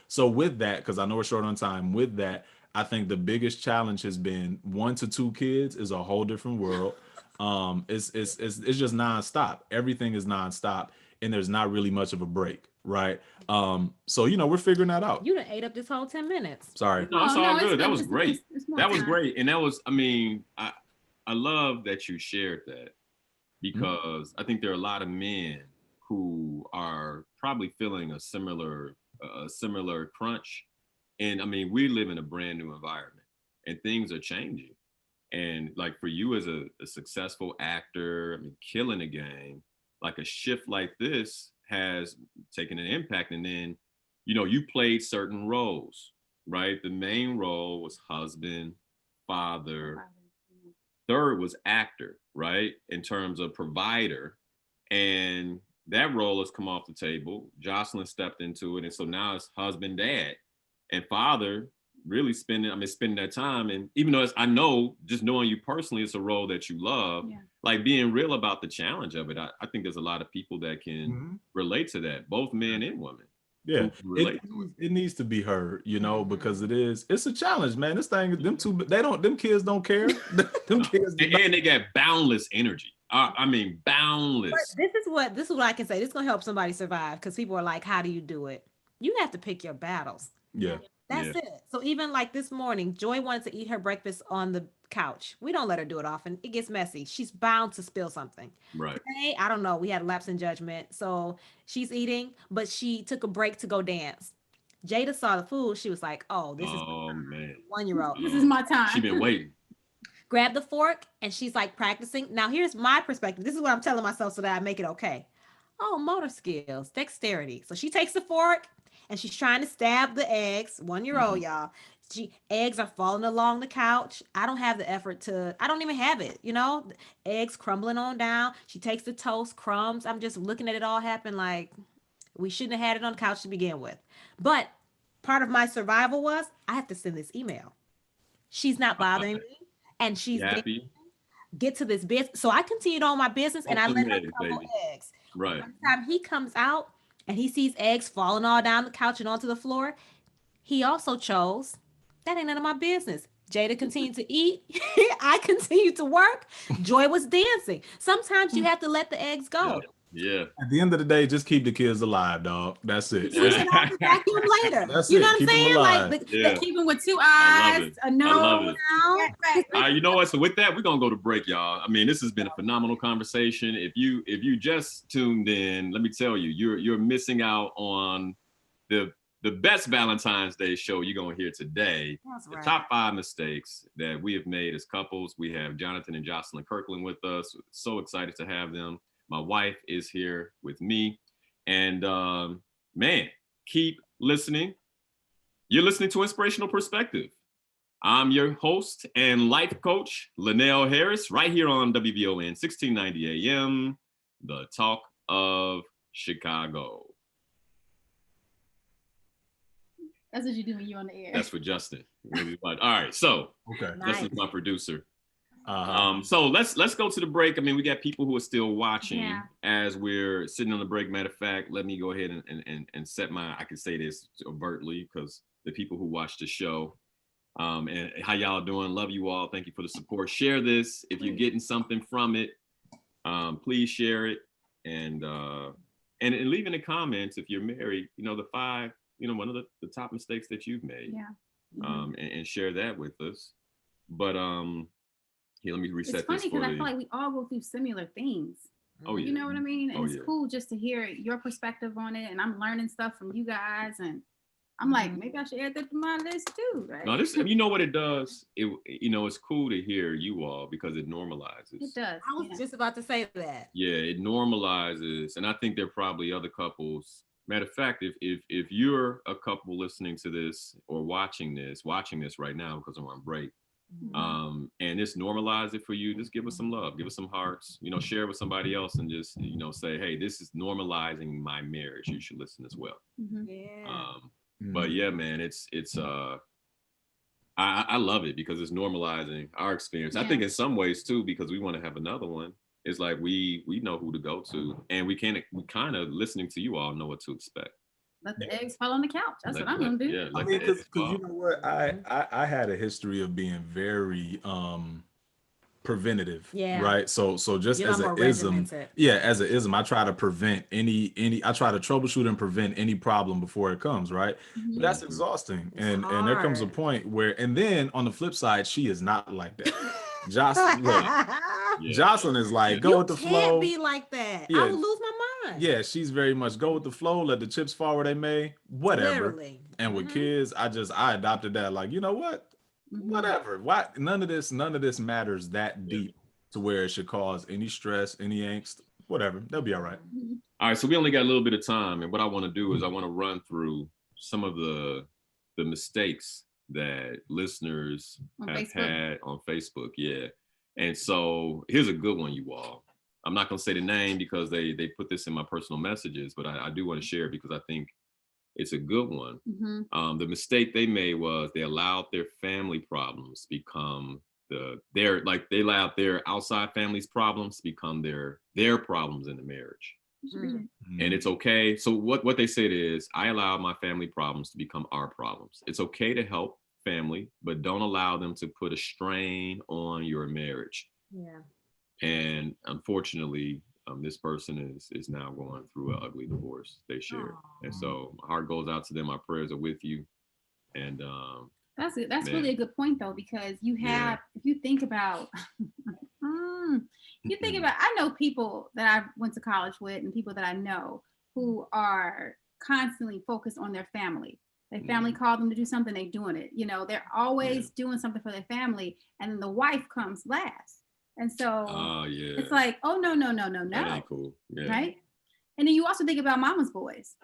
So with that, because I know we're short on time, with that, I think the biggest challenge has been 1 to 2 kids is a whole different world. It's just nonstop. Everything is nonstop, and there's not really much of a break, right? So we're figuring that out. You done ate up this whole 10 minutes. Sorry. No, it's all good. That was it's great. That was time. great, and that was. I mean, I love that you shared that, because I think there are a lot of men who are probably feeling a similar crunch. And I mean, we live in a brand new environment and things are changing. And like for you as a successful actor, I mean, killing a game, like a shift like this has taken an impact. And then, you played certain roles, right? The main role was husband, father. Third was actor, right? In terms of provider. And that role has come off the table. Jocelyn stepped into it. And so now it's husband, dad. And father, really spending that time. And even though I know, just knowing you personally, it's a role that you love, like being real about the challenge of it. I think there's a lot of people that can relate to that, both men and women. Yeah, it needs to be heard, because it's a challenge, man. This thing, them kids don't care. Them kids and they got boundless energy. I mean, boundless. But this is what I can say. This is gonna help somebody survive, because people are like, how do you do it? You have to pick your battles. Yeah. That's it. So even like this morning, Joy wanted to eat her breakfast on the couch. We don't let her do it often. It gets messy. She's bound to spill something. Right. Today, I don't know. We had a lapse in judgment. So she's eating, but she took a break to go dance. Jada saw the food. She was like, oh, this is man. 1-year-old. This is my time. She's been waiting. Grab the fork, and she's like practicing. Now, here's my perspective. This is what I'm telling myself so that I make it okay. Oh, motor skills, dexterity. So she takes the fork, and she's trying to stab the eggs. 1-year-old, y'all. Eggs are falling along the couch. I don't have the effort I don't even have it, eggs crumbling on down. She takes the toast, crumbs. I'm just looking at it all happen like we shouldn't have had it on the couch to begin with. But part of my survival was I have to send this email. She's not bothering me, and she's happy. Get to this business. So I continued on my business, and I let her crumble eggs. Right. By the time he comes out and he sees eggs falling all down the couch and onto the floor, he also chose, that ain't none of my business. Jada continued to eat. I continued to work. Joy was dancing. Sometimes you have to let the eggs go. Yeah. At the end of the day, just keep the kids alive, dog. That's it. Vacuum later. That's you know it. what I'm saying? Like keep them with 2 eyes, a nose. You know what? So with that, we're gonna go to break, y'all. I mean, this has been a phenomenal conversation. If you just tuned in, let me tell you, you're missing out on the the best Valentine's Day show you're going to hear today. That's The right. top 5 mistakes that we have made as couples. We have Jonathan and Jocelyn Kirkland with us. So excited to have them. My wife is here with me. And man, keep listening. You're listening to Inspirational Perspective. I'm your host and life coach, Linal Harris, right here on WBON 1690 AM, the talk of Chicago. That's what you do when you're on the air. That's for Justin. All right, so Okay. Justin's my producer. Uh-huh. So let's go to the break. I mean, we got people who are still watching as we're sitting on the break. Matter of fact, let me go ahead and set I can say this overtly because the people who watch the show, and how y'all doing? Love you all. Thank you for the support. Share this if you're getting something from it. Please share it and leave in the comments if you're married. You know, the 5. You know, one of the top mistakes that you've made. Yeah. And share that with us. But here, let me reset it's funny this because I feel like we all go through similar things. Oh, yeah. You know what I mean? And Oh, it's yeah. cool just to hear your perspective on it. And I'm learning stuff from you guys. And I'm like, maybe I should add that to my list too, right? No, this, you know what it does? It's cool to hear you all because it normalizes. It does. I was just about to say that. Yeah, it normalizes. And I think there are probably other couples. Matter of fact, if you're a couple listening to this or watching this right now because we're on break, and it's normalize it for you, just give us some love, give us some hearts, share it with somebody else and just, say, hey, this is normalizing my marriage. You should listen as well. Yeah. But yeah, man, it's I love it because it's normalizing our experience. Yeah. I think in some ways too, because we want to have another one. It's like we know who to go to, and we kind of listening to you all know what to expect. Let the eggs fall on the couch. That's what I'm gonna do. Yeah, I mean, because you know what, I had a history of being very preventative. Yeah. Right. So just You're as not an more ism, regimented. as an ism, I try to prevent any I try to troubleshoot and prevent any problem before it comes. Right. But that's exhausting. It's And there comes a hard. point where, and then on the flip side, she is not like that. Jocelyn, look, Yeah. Jocelyn is like, go You with the can't flow. be like that. Yeah. I would lose my mind. Yeah, she's very much go with the flow, let the chips fall where they may, whatever. Literally. And with kids, I adopted that, like, you know what? Whatever. Why none of this matters that deep to where it should cause any stress, any angst, whatever. They'll be all right. All right, so we only got a little bit of time, and what I want to do is I want to run through some of the mistakes that listeners have had on Facebook. Yeah. And so here's a good one, you all. I'm not going to say the name because they put this in my personal messages, but I do want to share it because I think it's a good one. The mistake they made was they allowed their family problems become they allowed their outside family's problems become their problems in the marriage. And it's okay. So what they said is, I allow my family problems to become our problems. It's okay to help family, but don't allow them to put a strain on your marriage. Yeah. And unfortunately, this person is now going through an ugly divorce they shared. And so my heart goes out to them. My prayers are with you. And that's really a good point though, because you have, if you think about, I know people that I went to college with and people that I know who are constantly focused on their family. Their family called them to do something, they're doing it. They're always doing something for their family, and then the wife comes last. And so it's like, oh, no. That ain't cool. Yeah. Right? And then you also think about mama's boys,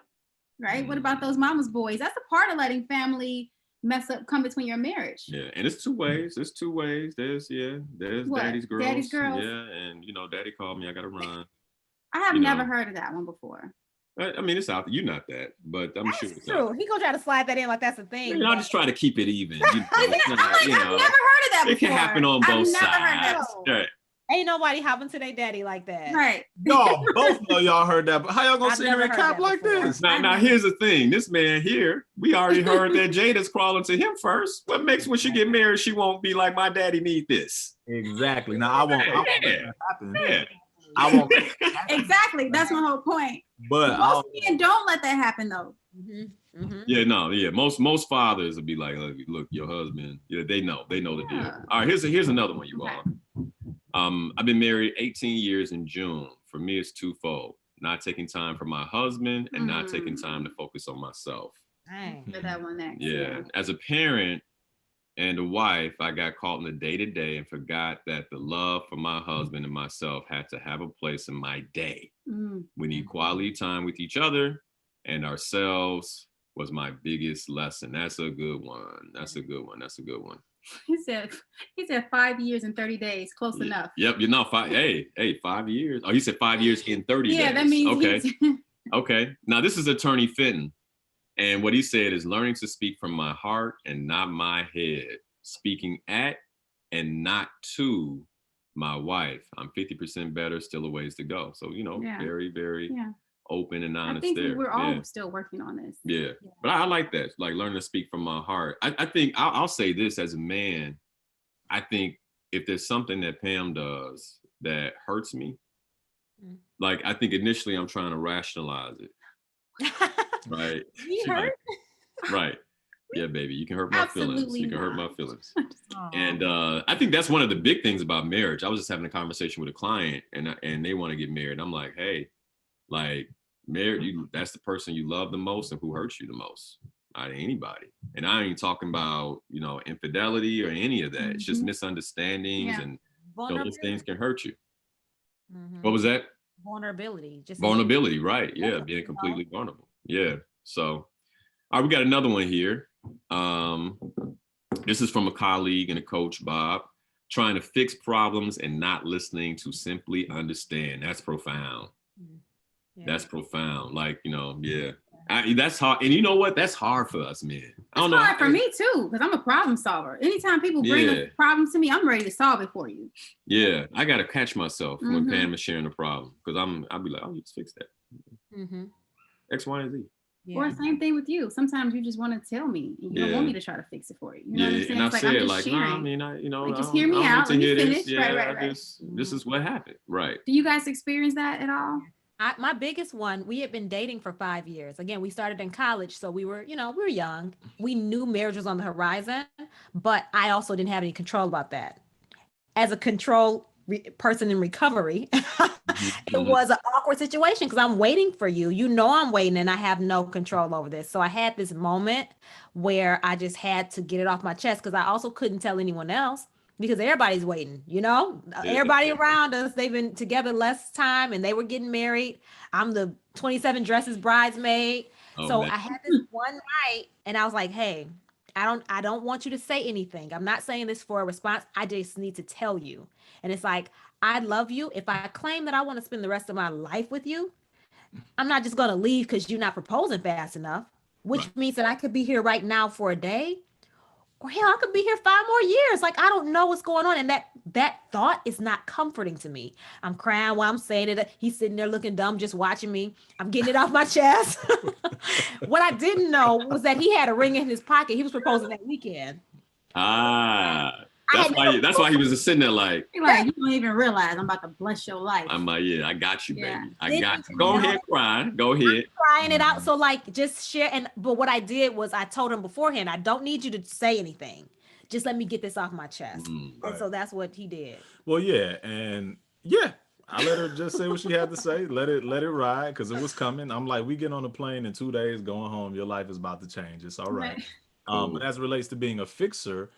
right? What about those mama's boys? That's a part of letting family mess up, come between your marriage. Yeah, and it's two ways. There's What? daddy's girls. Daddy's girls. Yeah, and daddy called me, I gotta run. I have never heard of that one before. I mean, it's out there. You're not that, but I'm sure it's True. out. He gonna try to slide that in like that's a thing. I'm just trying to keep it even. I've never heard of that before. It can happen on both sides. I've never heard that. Right. Ain't nobody hopping to their daddy like that. Right. Y'all both know y'all heard that, but how y'all gonna I've sit here never and heard cap that like before. this? Now here's the thing. This man here, we already heard that Jada's crawling to him first. What makes when she get married, she won't be like, my daddy need this. Exactly. Now I won't make that happen. Yeah. I won't. Exactly. That's my whole point. But Most men don't let that happen though. Most fathers will be like, look, your husband. Yeah, they know the deal. All right, here's another one, you all. I've been married 18 years in June. For me, it's twofold: not taking time for my husband and not taking time to focus on myself. Dang. For that one next. Yeah. As a parent and a wife, I got caught in the day-to-day and forgot that the love for my husband and myself had to have a place in my day. We need quality time with each other and ourselves was my biggest lesson. That's a good one. That's a good one. That's a good one. He said 5 years and 30 days. Close enough. Yep. You're not 5. Hey, 5 years. Oh, he said 5 years in 30 days. Yeah, that means okay. Okay. Now this is Attorney Fenton. And what he said is learning to speak from my heart and not my head, speaking at and not to my wife. I'm 50% better, still a ways to go. So, very, very open and honest. I think there. we're all still working on this. Yeah. But I like that, like learning to speak from my heart. I think I'll say this as a man. I think if there's something that Pam does that hurts me, like I think initially I'm trying to rationalize it. Right. You hurt? Right. Yeah, baby. You can hurt my feelings. Absolutely You can hurt not. my feelings. And I think that's one of the big things about marriage. I was just having a conversation with a client and they want to get married. I'm like, hey, like married, that's the person you love the most and who hurts you the most out of anybody. And I ain't talking about, infidelity or any of that. It's just misunderstandings and those things can hurt you. What was that? Vulnerability. Just vulnerability, right? Yeah, being completely vulnerable. Yeah. So, all right, we got another one here. This is from a colleague and a coach, Bob. Trying to fix problems and not listening to simply understand. That's profound. Yeah. That's profound. Like, that's hard. And you know what? That's hard for us, man. It's hard for me too, because I'm a problem solver. Anytime people bring a problem to me, I'm ready to solve it for you. Yeah, I gotta catch myself when Pam is sharing a problem because I'll be like, oh, you just fix that. X, Y, and Z. Yeah. Or same thing with you. Sometimes you just want to tell me. You don't want me to try to fix it for you. You know what I'm saying? And I said, I'm like, nah, I mean, like, just hear me out. Let me finish. Right. This is what happened. Right. Do you guys experience that at all? My biggest one, we had been dating for 5 years. Again, we started in college, so we were young. We knew marriage was on the horizon, but I also didn't have any control about that. As a person in recovery, it was an awkward situation because I'm waiting for you. I'm waiting and I have no control over this. So I had this moment where I just had to get it off my chest because I also couldn't tell anyone else. Because everybody's waiting, everybody around us, they've been together less time and they were getting married. I'm the 27 dresses bridesmaid. So I had this one night and I was like, hey, I don't want you to say anything. I'm not saying this for a response. I just need to tell you. And it's like, I love you. If I claim that I want to spend the rest of my life with you, I'm not just going to leave because you're not proposing fast enough, which means that I could be here right now for a day. Or hell, I could be here 5 more years. Like, I don't know what's going on. And that thought is not comforting to me. I'm crying while I'm saying it. He's sitting there looking dumb, just watching me. I'm getting it off my chest. What I didn't know was that he had a ring in his pocket. He was proposing that weekend. That's why he was just sitting there like you don't even realize I'm about to bless your life. I'm like, I got you, baby. I got you. Go ahead, cry. Go ahead. I'm crying it out. So just share. But what I did was I told him beforehand, I don't need you to say anything. Just let me get this off my chest. And so that's what he did. Well, I let her just say what she had to say. Let it ride because it was coming. I'm like, we get on a plane in 2 days, going home. Your life is about to change. It's all right. But as it relates to being a fixer,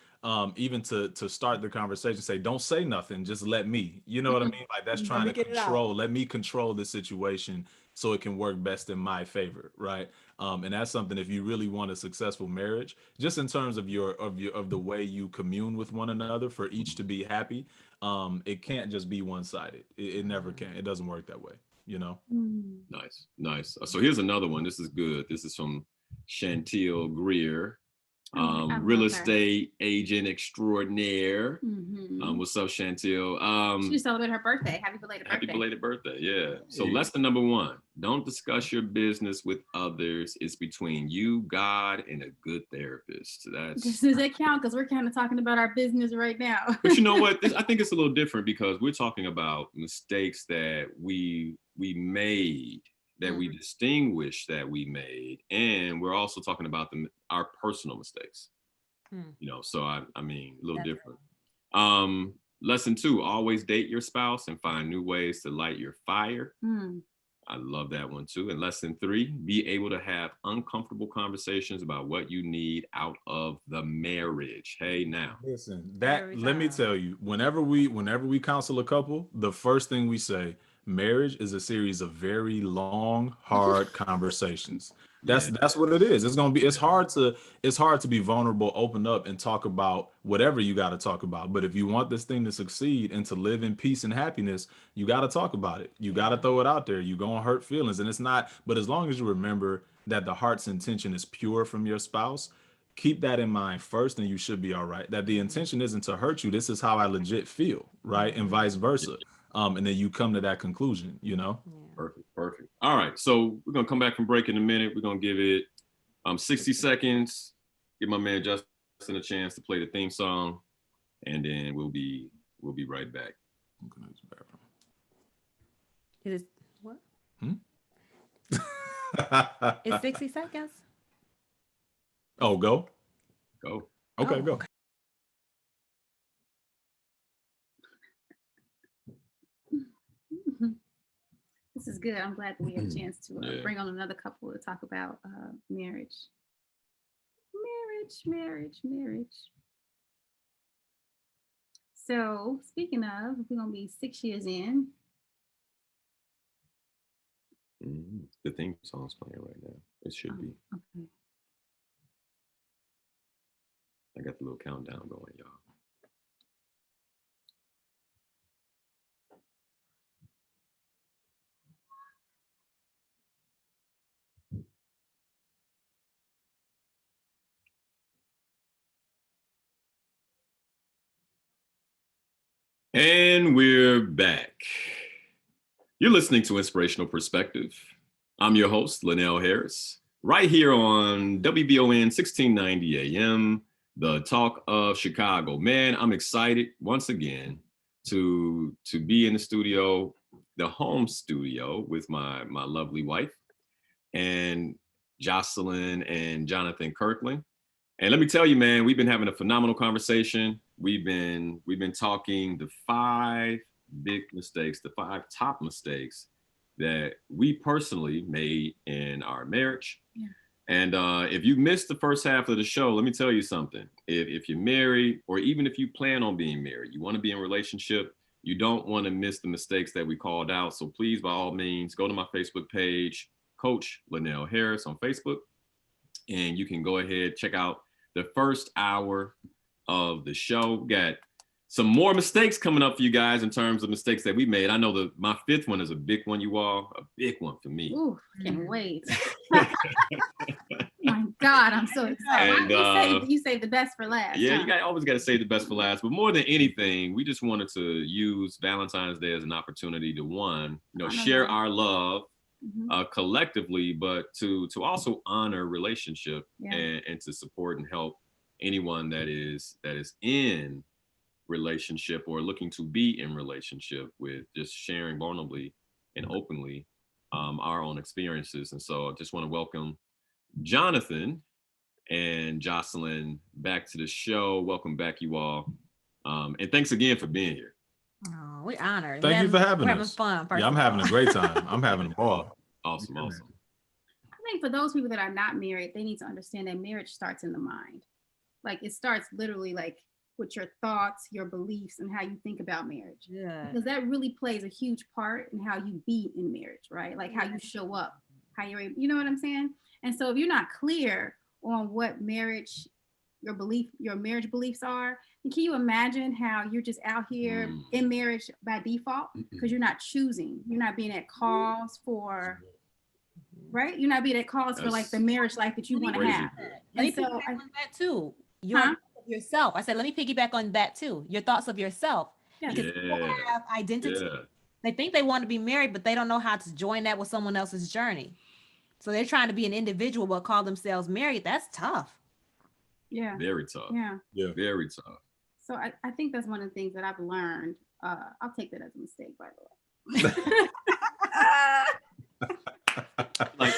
even to start the conversation, say, don't say nothing, just let me. You know what I mean? Like that's trying to control. Let me control the situation so it can work best in my favor, right? And that's something if you really want a successful marriage, just in terms of the way you commune with one another for each to be happy, it can't just be one-sided. It never can. It doesn't work that way, Nice. So here's another one. This is good. This is from Chantel Greer. Real estate agent extraordinaire. What's up, Chantel? She just celebrated her birthday. Happy belated birthday. Yeah. So lesson number 1, don't discuss your business with others. It's between you, God, and a good therapist. Does that count? Because we're kind of talking about our business right now. But you know what? I think it's a little different because we're talking about mistakes that we made, that we distinguish that we made, and we're also talking about our personal mistakes. So I mean, a little different. Lesson 2, always date your spouse and find new ways to light your fire. I love that one too. And lesson 3, be able to have uncomfortable conversations about what you need out of the marriage. Hey, now. Listen, Every let me time. tell you, whenever we counsel a couple, the first thing we say, marriage is a series of very long, hard conversations. That's what it is. It's hard to be vulnerable, open up, and talk about whatever you got to talk about. But if you want this thing to succeed and to live in peace and happiness, you got to talk about it. You got to throw it out there. You gonna hurt feelings, and it's not. But as long as you remember that the heart's intention is pure from your spouse, keep that in mind first, and you should be all right. That the intention isn't to hurt you. This is how I legit feel, right? And vice versa. And then you come to that conclusion, you know? Perfect. All right. So we're gonna come back from break in a minute. We're gonna give it 60 seconds. Give my man Justin a chance to play the theme song, and then we'll be right back. I'm gonna use the bathroom. It is what? Hmm? It's 60 seconds. Oh, go. Go. Okay, Oh, go. okay. This is good. I'm glad that we had a chance to Yeah. bring on another couple to talk about marriage. Marriage. So speaking of, we're gonna be 6 years in. The theme song's playing right now. It should be. Okay. I got the little countdown going, y'all. And we're back. You're listening to Inspirational Perspective. I'm your host, Linal Harris, right here on WBON 1690 AM, the talk of Chicago. Man, I'm excited once again to be in the studio, the home studio, with my lovely wife and Jocelyn and Jonathan Kirkland. And let me tell you, man, we've been having a phenomenal conversation. We've been talking the 5 big mistakes, the 5 top mistakes that we personally made in our marriage. Yeah. And if you missed the first half of the show, let me tell you something. If you're married, or even if you plan on being married, you want to be in a relationship, you don't want to miss the mistakes that we called out. So please, by all means, go to my Facebook page, Coach Linal Harris on Facebook, and you can go ahead, check out the first hour of the show. We got some more mistakes coming up for you guys in terms of mistakes that we made. I know my 5th one is a big one, you all, a big one for me. Ooh, can't wait. My God, I'm so excited. And, you say the best for last. Yeah, huh? you always got to say the best for last. But more than anything, we just wanted to use Valentine's Day as an opportunity to share our love collectively, but to also honor relationship, and to support and help anyone that is in relationship or looking to be in relationship, with just sharing vulnerably and openly our own experiences. And so I just want to welcome Jonathan and Jocelyn back to the show. Welcome back, you all. And thanks again for being here. Oh, we're honored. Thank you for having us. We're having fun. Yeah, I'm having a great time. I'm having a ball. Awesome. I think for those people that are not married, they need to understand that marriage starts in the mind. Like, it starts literally like with your thoughts, your beliefs, and how you think about marriage. Yeah. Because that really plays a huge part in how you be in marriage, right? Like how you show up, how you're able, you know what I'm saying? And so if you're not clear on what marriage, your marriage beliefs are, then can you imagine how you're just out here in marriage by default? Because you're not choosing, you're not being at cause for, right? You're not being at cause for like the marriage life that you want to have. Let me And so piggyback on that too. Yourself. I said, let me piggyback on that too. Your thoughts of yourself. Yeah. Because people have identity. Yeah. They think they want to be married, but they don't know how to join that with someone else's journey. So they're trying to be an individual but call themselves married. That's tough. Yeah. Very tough. Yeah. Very tough. So I think that's one of the things that I've learned. I'll take that as a mistake, by the way. Like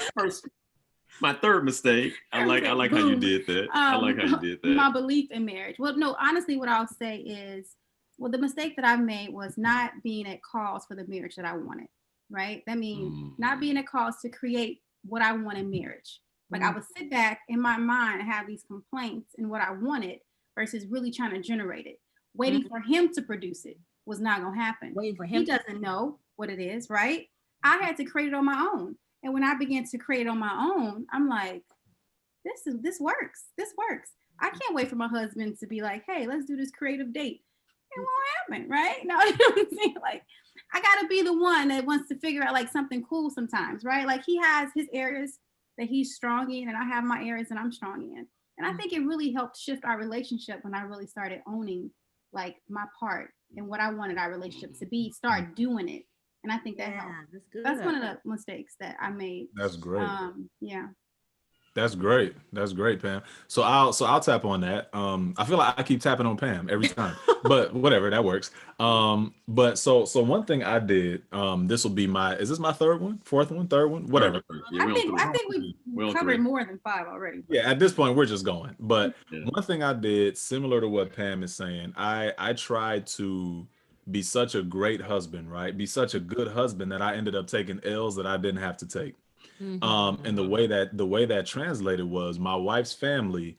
my 3rd mistake. I like how you did that. I like how you did that. My belief in marriage. Well, no, honestly, what I'll say is, the mistake that I made was not being at cause for the marriage that I wanted. right? That means not being a cause to create what I want in marriage. Like I would sit back in my mind and have these complaints and what I wanted versus really trying to generate it. Waiting for him to produce it was not gonna happen. Waiting for him. He doesn't know what it is, right? I had to create it on my own. And when I began to create it on my own, I'm like, this works. This works. I can't wait for my husband to be like, hey, let's do this creative date. It won't happen, right? No, you know what I'm saying? Like, I gotta be the one that wants to figure out like something cool sometimes, right? Like he has his areas that he's strong in, and I have my areas that I'm strong in. And I think it really helped shift our relationship when I really started owning like my part and what I wanted our relationship to be, start doing it. And I think that helped. That's good. That's one of the mistakes that I made. That's great. Yeah. That's great. That's great, Pam. So I'll tap on that. I feel like I keep tapping on Pam every time, but whatever, that works. But so one thing I did, this will be is this my third one, fourth one, third one, whatever. Yeah, I think we covered more than 5 already. Yeah, at this point we're just going. But one thing I did, similar to what Pam is saying, I tried to be such a great husband, right? Be such a good husband that I ended up taking L's that I didn't have to take. And the way that translated was my wife's family,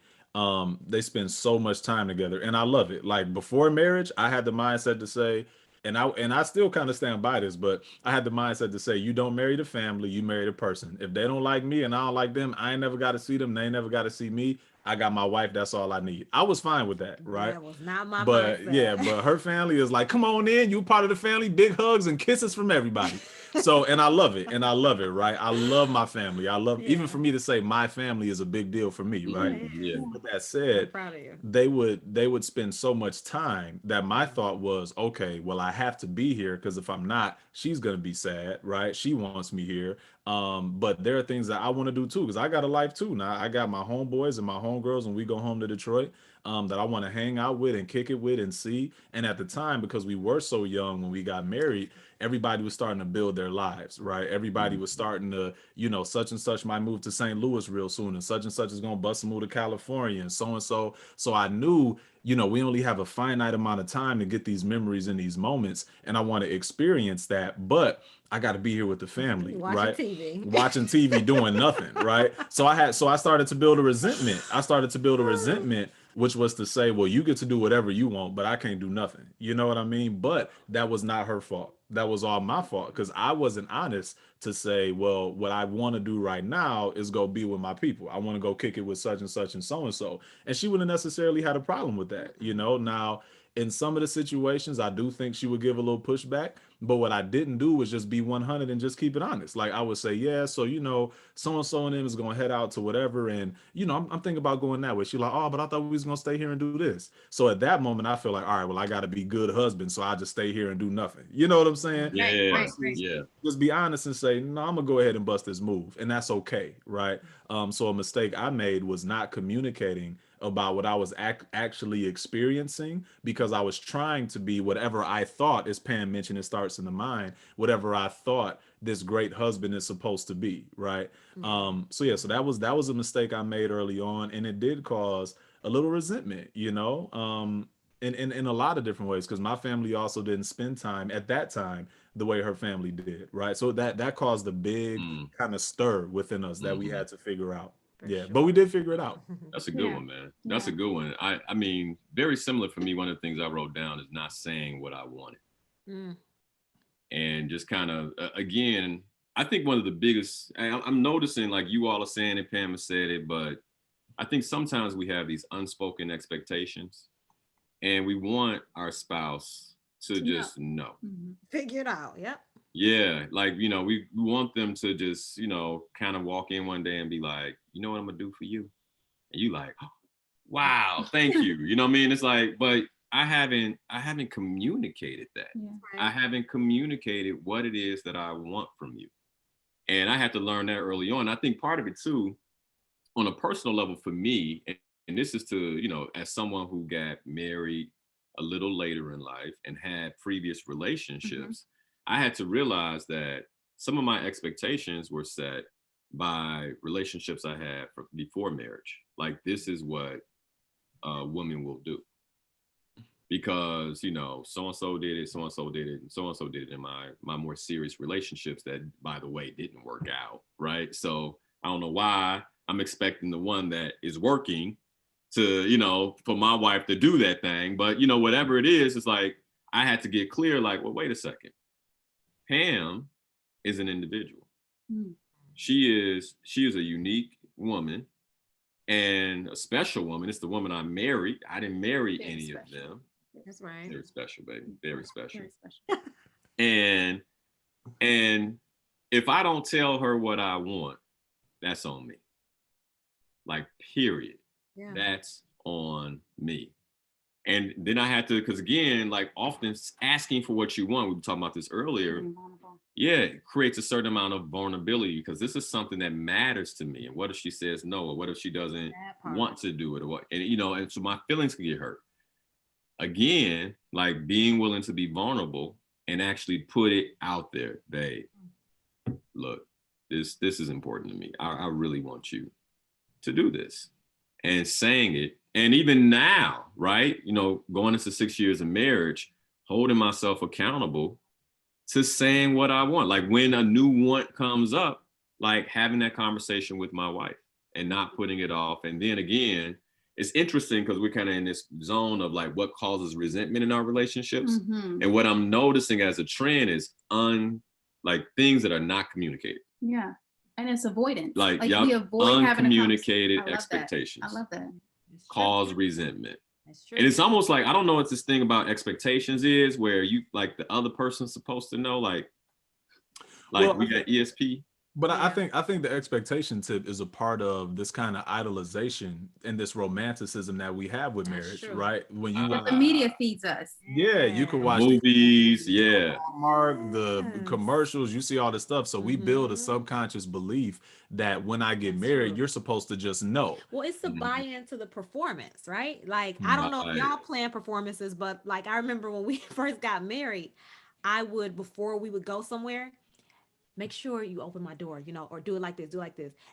they spend so much time together, and I love it. Like before marriage, I had the mindset to say, and I still kind of stand by this, but I had the mindset to say, you don't marry the family, you marry the person. If they don't like me and I don't like them, I ain't never got to see them, they ain't never got to see me. I got my wife, that's all I need. I was fine with that, right? That was not my But mindset. yeah, but her family is like, come on in, you part of the family, big hugs and kisses from everybody. So, and I love it, right? I love my family. I love, even for me to say my family is a big deal for me, right? Yeah. With that said, I'm proud of you. they would spend so much time that my thought was, okay, well, I have to be here because if I'm not, she's gonna be sad, right? She wants me here. But there are things that I want to do too, because I got a life too. Now I got my homeboys and my homegirls when we go home to Detroit, that I want to hang out with and kick it with and see. And at the time, because we were so young when we got married, everybody was starting to build their lives, right? Everybody was starting to, such and such might move to St. Louis real soon, and such is going to bust a move to California, and so and so. So I knew, we only have a finite amount of time to get these memories and these moments, and I want to experience that, but I got to be here with the family, right? Watching TV, doing nothing, right? So I started to build a resentment. Which was to say, well, you get to do whatever you want, but I can't do nothing. You know what I mean? But that was not her fault. That was all my fault, because I wasn't honest to say, well, what I want to do right now is go be with my people. I want to go kick it with such and such and so and so. And she wouldn't necessarily had a problem with that. Now in some of the situations, I do think she would give a little pushback. But what I didn't do was just be 100 and just keep it honest. Like I would say, yeah, so, so-and-so and them is going to head out to whatever. And, I'm thinking about going that way. She's like, oh, but I thought we was going to stay here and do this. So at that moment, I feel like, all right, well, I got to be good husband. So I just stay here and do nothing. You know what I'm saying? Yeah. Right. Yeah. Just be honest and say, no, I'm going to go ahead and bust this move. And that's okay. Right. So a mistake I made was not communicating about what I was actually experiencing, because I was trying to be whatever I thought, as Pam mentioned, it starts in the mind, whatever I thought this great husband is supposed to be, right? So that was a mistake I made early on, and it did cause a little resentment, in a lot of different ways, because my family also didn't spend time at that time the way her family did, right? So that caused a big kind of stir within us that we had to figure out. But we did figure it out. That's a good one, man. That's a good one. I mean, very similar for me. One of the things I wrote down is not saying what I wanted. And just kind of, again, I think one of the biggest, I'm noticing, like you all are saying it, Pam has said it, but I think sometimes we have these unspoken expectations, and we want our spouse to just know. Figure it out. Yep. Yeah, like, we want them to just, kind of walk in one day and be like, you know what I'm gonna do for you? And you like, oh, wow, thank you. You know what I mean? It's like, but I haven't communicated that. Yeah. I haven't communicated what it is that I want from you. And I had to learn that early on. I think part of it too, on a personal level for me, and this is to, as someone who got married a little later in life and had previous relationships, I had to realize that some of my expectations were set by relationships I had before marriage. Like, this is what a woman will do. because, you know, so-and-so did it, so-and-so did it, and so-and-so did it in my more serious relationships that, by the way, didn't work out, right? So I don't know why I'm expecting the one that is working to, you know, for my wife to do that thing. But, you know, whatever it is, it's like, I had to get clear, like, well, wait a second. Pam is an individual. Mm. She is a unique woman and a special woman. It's the woman I married. I didn't marry Very any special. of them. That's right. Very special, baby. Very special. Very special. And if I don't tell her what I want, that's on me. Like, period. Yeah. That's on me. And then I had to, because again, like often asking for what you want, we were talking about this earlier. Yeah, it creates a certain amount of vulnerability because this is something that matters to me. And what if she says no? Or what if she doesn't want to do it? Or what? And, you know, and so my feelings can get hurt. Again, like being willing to be vulnerable and actually put it out there, babe. Look, this is important to me. I really want you to do this. And saying it. And even now, right, you know, going into 6 years of marriage, holding myself accountable to saying what I want. Like when a new want comes up, like having that conversation with my wife and not putting it off. And then again, it's interesting because we're kind of in this zone of like what causes resentment in our relationships. Mm-hmm. And what I'm noticing as a trend is like things that are not communicated. Yeah. And it's avoidance. Like we avoid having uncommunicated expectations. I love that. Cause resentment. That's true. And it's almost like, I don't know what this thing about expectations is, where you like the other person's supposed to know, like well, we got ESP. But yeah. I think the expectation tip is a part of this kind of idolization and this romanticism that we have with marriage, right? When you the media feeds us. Yeah, you can watch movies, the commercials, you see all this stuff. So we build a subconscious belief that when I get married, you're supposed to just know. Well, it's the buy-in to the performance, right? Like, I don't know if y'all plan performances, but like I remember when we first got married, I would, before we would go somewhere, make sure you open my door, you know, or do it like this,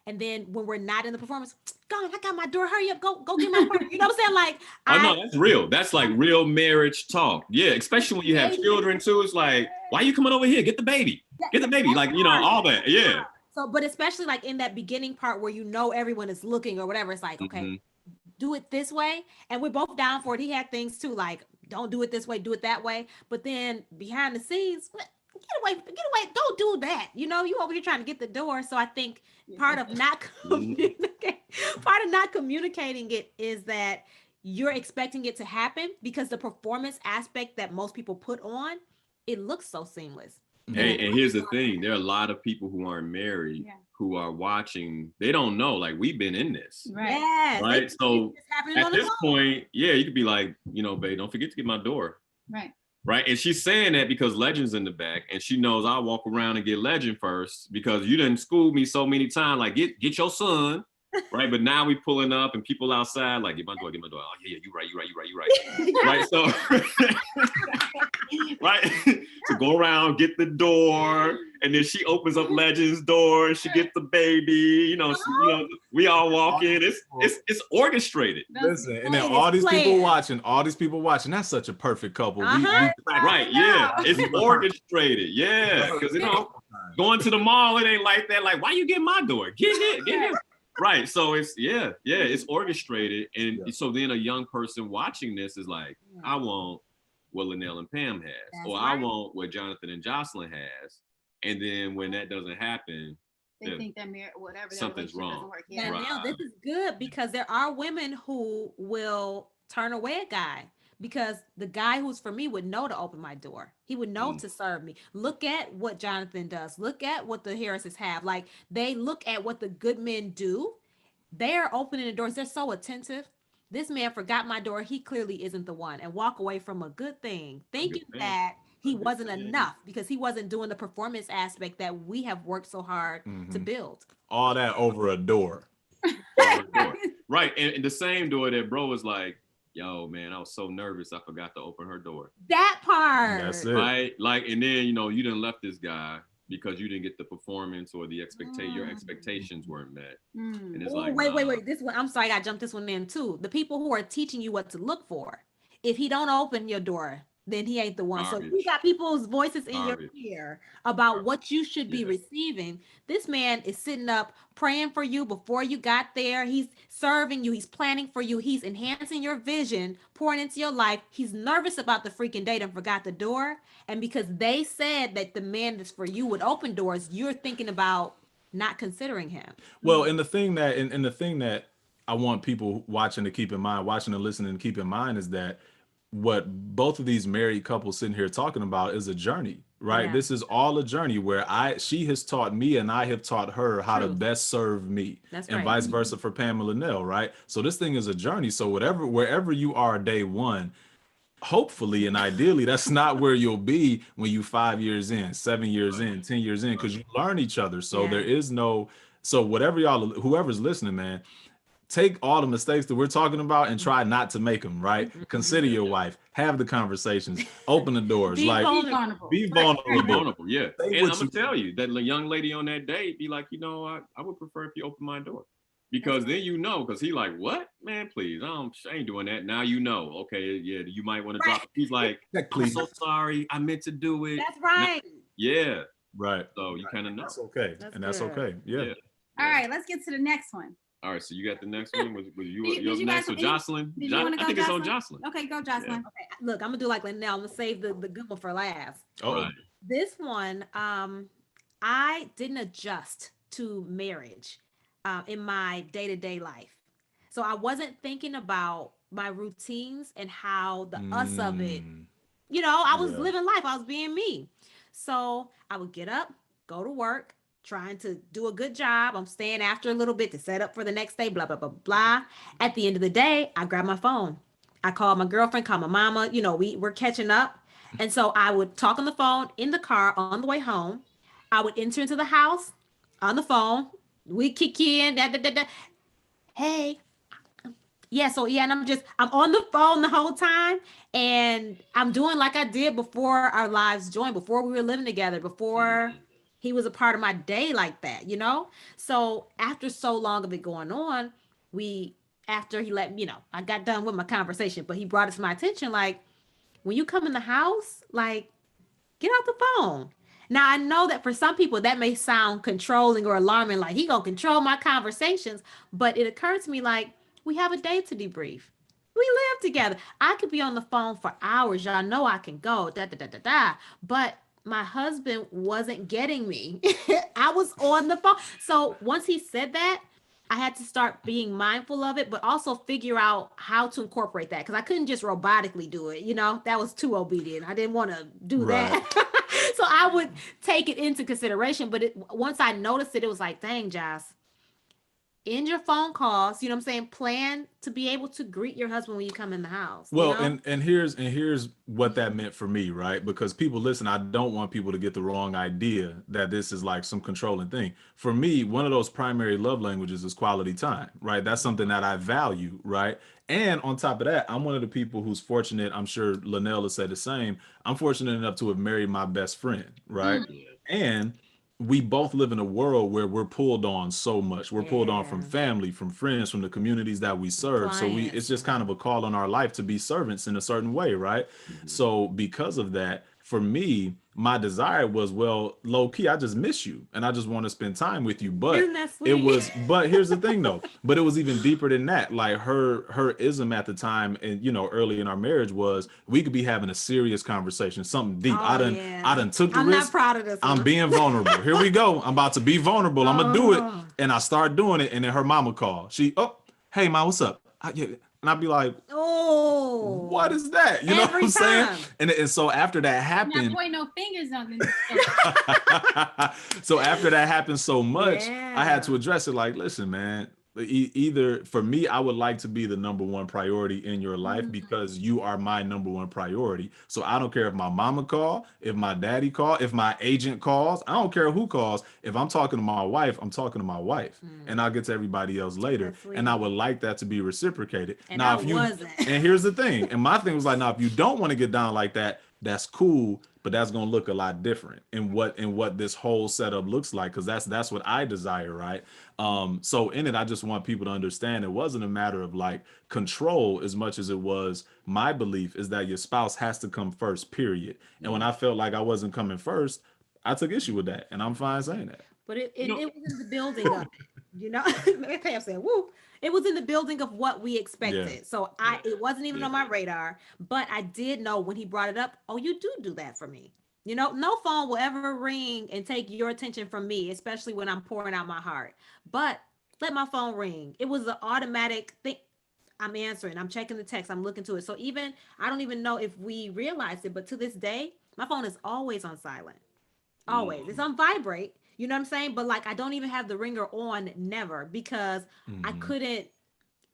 And then when we're not in the performance, go on, I got my door, hurry up, go get my door. You know what I'm saying? Like, no, that's real. That's like real marriage talk. Yeah, especially when you have children too. It's like, why are you coming over here? Get the baby. Get the baby. Like, you know, all that. Yeah. So, but especially like in that beginning part where you know everyone is looking or whatever, it's like, okay, do it this way. And we're both down for it. He had things too, like, don't do it this way, do it that way. But then behind the scenes, get away, don't do that. You know, you over here trying to get the door. So I think part of not communicating it is that you're expecting it to happen because the performance aspect that most people put on, it looks so seamless. Hey, and here's the thing. There are a lot of people who aren't married who are watching. They don't know, like, we've been in this. Right. Yes, right. So at this point, you could be like, you know, babe, don't forget to get my door. Right. Right. And she's saying that because Legend's in the back and she knows I'll walk around and get Legend first because you didn't school me so many times. Like, get your son. Right. But now we pulling up and people outside, like, get my door. Oh, yeah, you right. Right. So, right. To go around, get the door. And then she opens up Legend's door and she gets the baby. You know, we all walk in. It's orchestrated. Listen, and then all these people watching. That's such a perfect couple. Right. Yeah. It's orchestrated. Yeah. Because, you know, going to the mall, it ain't like that. Like, why you get my door? Get it. Right. So it's orchestrated. And so then a young person watching this is like, I want what Linal and Pam has, I want what Jonathan and Jocelyn has. And then when that doesn't happen, they think that whatever something's wrong. Yeah, now this is good because there are women who will turn away a guy because the guy who's for me would know to open my door. He would know to serve me. Look at what Jonathan does. Look at what the Harrises have. Like, they look at what the good men do. They're opening the doors. They're so attentive. This man forgot my door. He clearly isn't the one, and walk away from a good thing, thinking that he wasn't enough because he wasn't doing the performance aspect that we have worked so hard to build. All that over a door. Right. And the same door that bro was like, yo, man, I was so nervous. I forgot to open her door. That part. That's it. Right. Like, and then, you know, you done left this guy because you didn't get the performance or the your expectations weren't met. And it's like, wait. This one, I'm sorry, I jumped this one in too. The people who are teaching you what to look for. If he don't open your door, then he ain't the one. So you Garbage. got people's voices in your Garbage. ear about what you should be Yeah. receiving. This man is sitting up praying for you before you got there. He's serving you. He's planning for you. He's enhancing your vision, pouring into your life. He's nervous about the freaking date and forgot the door. And because they said that the man that's for you would open doors, you're thinking about not considering him. Well, and the thing that I want people watching to keep in mind, watching and listening to keep in mind is that what both of these married couples sitting here talking about is a journey, right? Yeah. This is all a journey where she has taught me and I have taught her how to Truth. best serve me. That's and right. vice versa for Pamela Nell, right? So this thing is a journey. So wherever you are day one, hopefully and ideally that's not where you'll be when you 5 years in, 7 years in, 10 years in, because you learn each other. So Yeah. there is no, so whatever y'all, whoever's listening, man, take all the mistakes that we're talking about and try not to make them, right? Consider your wife, have the conversations, open the doors, Be like vulnerable. be Be vulnerable. vulnerable, yeah. Say And what I'm gonna you- tell you that the young lady on that date be like, I would prefer if you open my door. Because then because he like, what? Man, please, I ain't doing that. Now okay, yeah, you might want to drop it. He's like, Check, I'm please. so sorry, I meant to do it. That's right. Yeah, Right. so you kind of know. That's okay. That's And that's good. okay. Yeah. Yeah. All right, let's get to the next one. All right, so you got the next one. Was you Did you're you next guys- with Jocelyn? did you wanna I go, think it's on Jocelyn? Jocelyn. Okay, go, Jocelyn. Okay, look, I'm gonna do like Linal. I'm gonna save the good one for last. Oh, Right. This one, I didn't adjust to marriage in my day-to-day life. So I wasn't thinking about my routines and how the us of it. I was Yeah. living life. I was being me. So I would get up, go to work, trying to do a good job. I'm staying after a little bit to set up for the next day, blah, blah, blah, blah. At the end of the day, I grab my phone. I call my girlfriend, call my mama. We're catching up. And so I would talk on the phone in the car on the way home. I would enter into the house on the phone. We kick in. Da, da, da, da. Hey. Yeah, so yeah, and I'm on the phone the whole time, and I'm doing like I did before our lives joined, before we were living together, before he was a part of my day like that, So after so long of it going on, after he let I got done with my conversation, but he brought it to my attention, like, when you come in the house, like, get out the phone. Now, I know that for some people that may sound controlling or alarming, like he gonna control my conversations, but it occurred to me, like, we have a day to debrief. We live together. I could be on the phone for hours. Y'all know I can go, da, da, da, da, da. But my husband wasn't getting me. I was on the phone. So once he said that, I had to start being mindful of it, but also figure out how to incorporate that, because I couldn't just robotically do it. That was too obedient. I didn't want to do that. So I would take it into consideration. But once I noticed it, it was like, dang, Joss, in your phone calls, you know what I'm saying? Plan to be able to greet your husband when you come in the house. Well, and here's what that meant for me, right? Because people listen, I don't want people to get the wrong idea that this is like some controlling thing. For me, one of those primary love languages is quality time, right? That's something that I value, right? And on top of that, I'm one of the people who's fortunate, I'm sure Linal will say the same. I'm fortunate enough to have married my best friend, right? And we both live in a world where we're pulled on so much. We're pulled on from family, from friends, from the communities that we serve. So it's just kind of a call on our life to be servants in a certain way, right? So because of that, for me, my desire was, well, low key, I just miss you and I just want to spend time with you. But but here's the thing though, but it was even deeper than that. Like her ism at the time, and early in our marriage, was we could be having a serious conversation, something deep. I done took the risk. I'm not proud of this. I'm being vulnerable. Here we go. I'm about to be vulnerable. I'm gonna do it. And I start doing it, and then her mama called. Hey mom, what's up? And I'd be like, oh, what is that? You know what I'm saying? And so after that happened, now, boy, no fingers on this. so after that happened so much, Yeah. I had to address it. Like, listen, man, either for me, I would like to be the number one priority in your life because you are my number one priority. So I don't care if my mama call, if my daddy call, if my agent calls. I don't care who calls. If I'm talking to my wife, I'm talking to my wife, and I'll get to everybody else later. And I would like that to be reciprocated. And now, I wasn't. and here's the thing. And my thing was like, now, if you don't want to get down like that, that's cool, but that's gonna look a lot different in what this whole setup looks like, because that's what I desire, right? So in it, I just want people to understand it wasn't a matter of like control as much as it was my belief is that your spouse has to come first, period. And when I felt like I wasn't coming first, I took issue with that, and I'm fine saying that. But You know, it was in the building of it, you know. Pam said, "Woo!" It was in the building of what we expected. So it wasn't even on my radar, but I did know when he brought it up. Oh, you do that for me. You know, no phone will ever ring and take your attention from me, especially when I'm pouring out my heart. But let my phone ring. It was an automatic thing. I'm answering. I'm checking the text. I'm looking to it. So even I don't even know if we realized it, but to this day, my phone is always on silent. Always. It's on vibrate. You know what I'm saying? But like I don't even have the ringer on, never, because I couldn't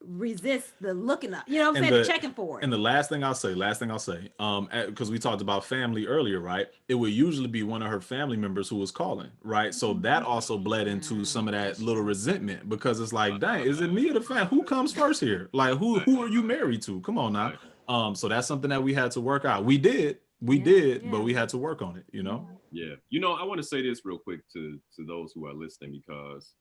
resist the looking up. You know what I'm saying? The checking for it. And the last thing I'll say, because we talked about family earlier, right? It would usually be one of her family members who was calling, right? So that also bled into some of that little resentment, because it's like, dang, is it me or the family? Who comes first here? Like, who are you married to? Come on now. So that's something that we had to work out. We did, but we had to work on it, you know? Yeah. You know, I want to say this real quick to those who are listening, because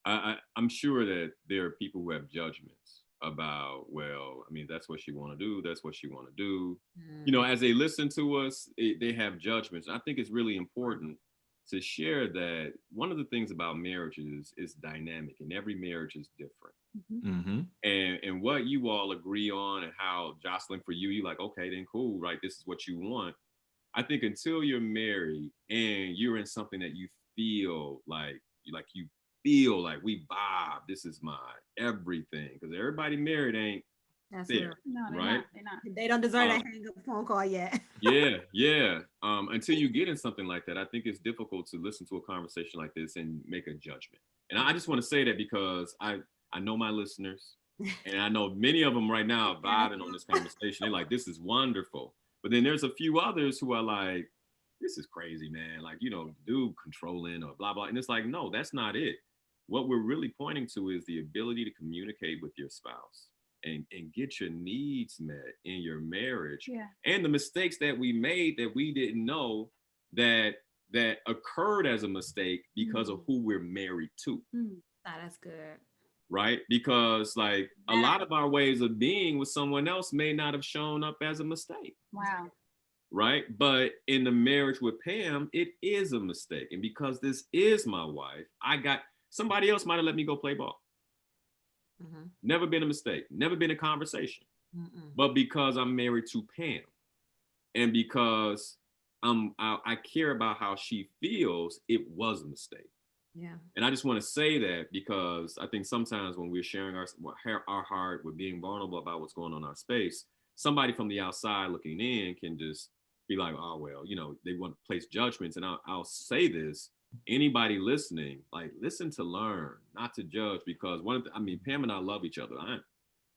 I'm sure that there are people who have judgments about, well, I mean, that's what she want to do. That's what she want to do. You know, as they listen to us, they have judgments. I think it's really important to share that one of the things about marriage is dynamic, and every marriage is different. And what you all agree on, and how, Jocelyn, for you like, okay, then cool, right? This is what you want. I think until you're married and you're in something that you feel like you feel like we vibe, this is my everything, because everybody married ain't That's there, No, they're right? not. They're not. They don't deserve that hang up phone call yet. Yeah. Until you get in something like that, I think it's difficult to listen to a conversation like this and make a judgment. And I just want to say that because I know my listeners, and I know many of them right now are vibing on this conversation. They're like, this is wonderful. But then there's a few others who are like, this is crazy, man. Like, you know, dude controlling or blah, blah. And it's like, no, that's not it. What we're really pointing to is the ability to communicate with your spouse and get your needs met in your marriage. Yeah. And the mistakes that we made that we didn't know that occurred as a mistake because of who we're married to. That's good. Right? Because like a lot of our ways of being with someone else may not have shown up as a mistake. Wow. Right? But in the marriage with Pam, it is a mistake. And because this is my wife, somebody else might have let me go play ball. Never been a mistake, never been a conversation. But because I'm married to Pam, and because I care about how she feels, it was a mistake. Yeah. And I just want to say that because I think sometimes when we're sharing our heart, we're being vulnerable about what's going on in our space, somebody from the outside looking in can just be like, oh, well, you know, they want to place judgments. And I'll say this, anybody listening, like, listen to learn, not to judge, because Pam and I love each other.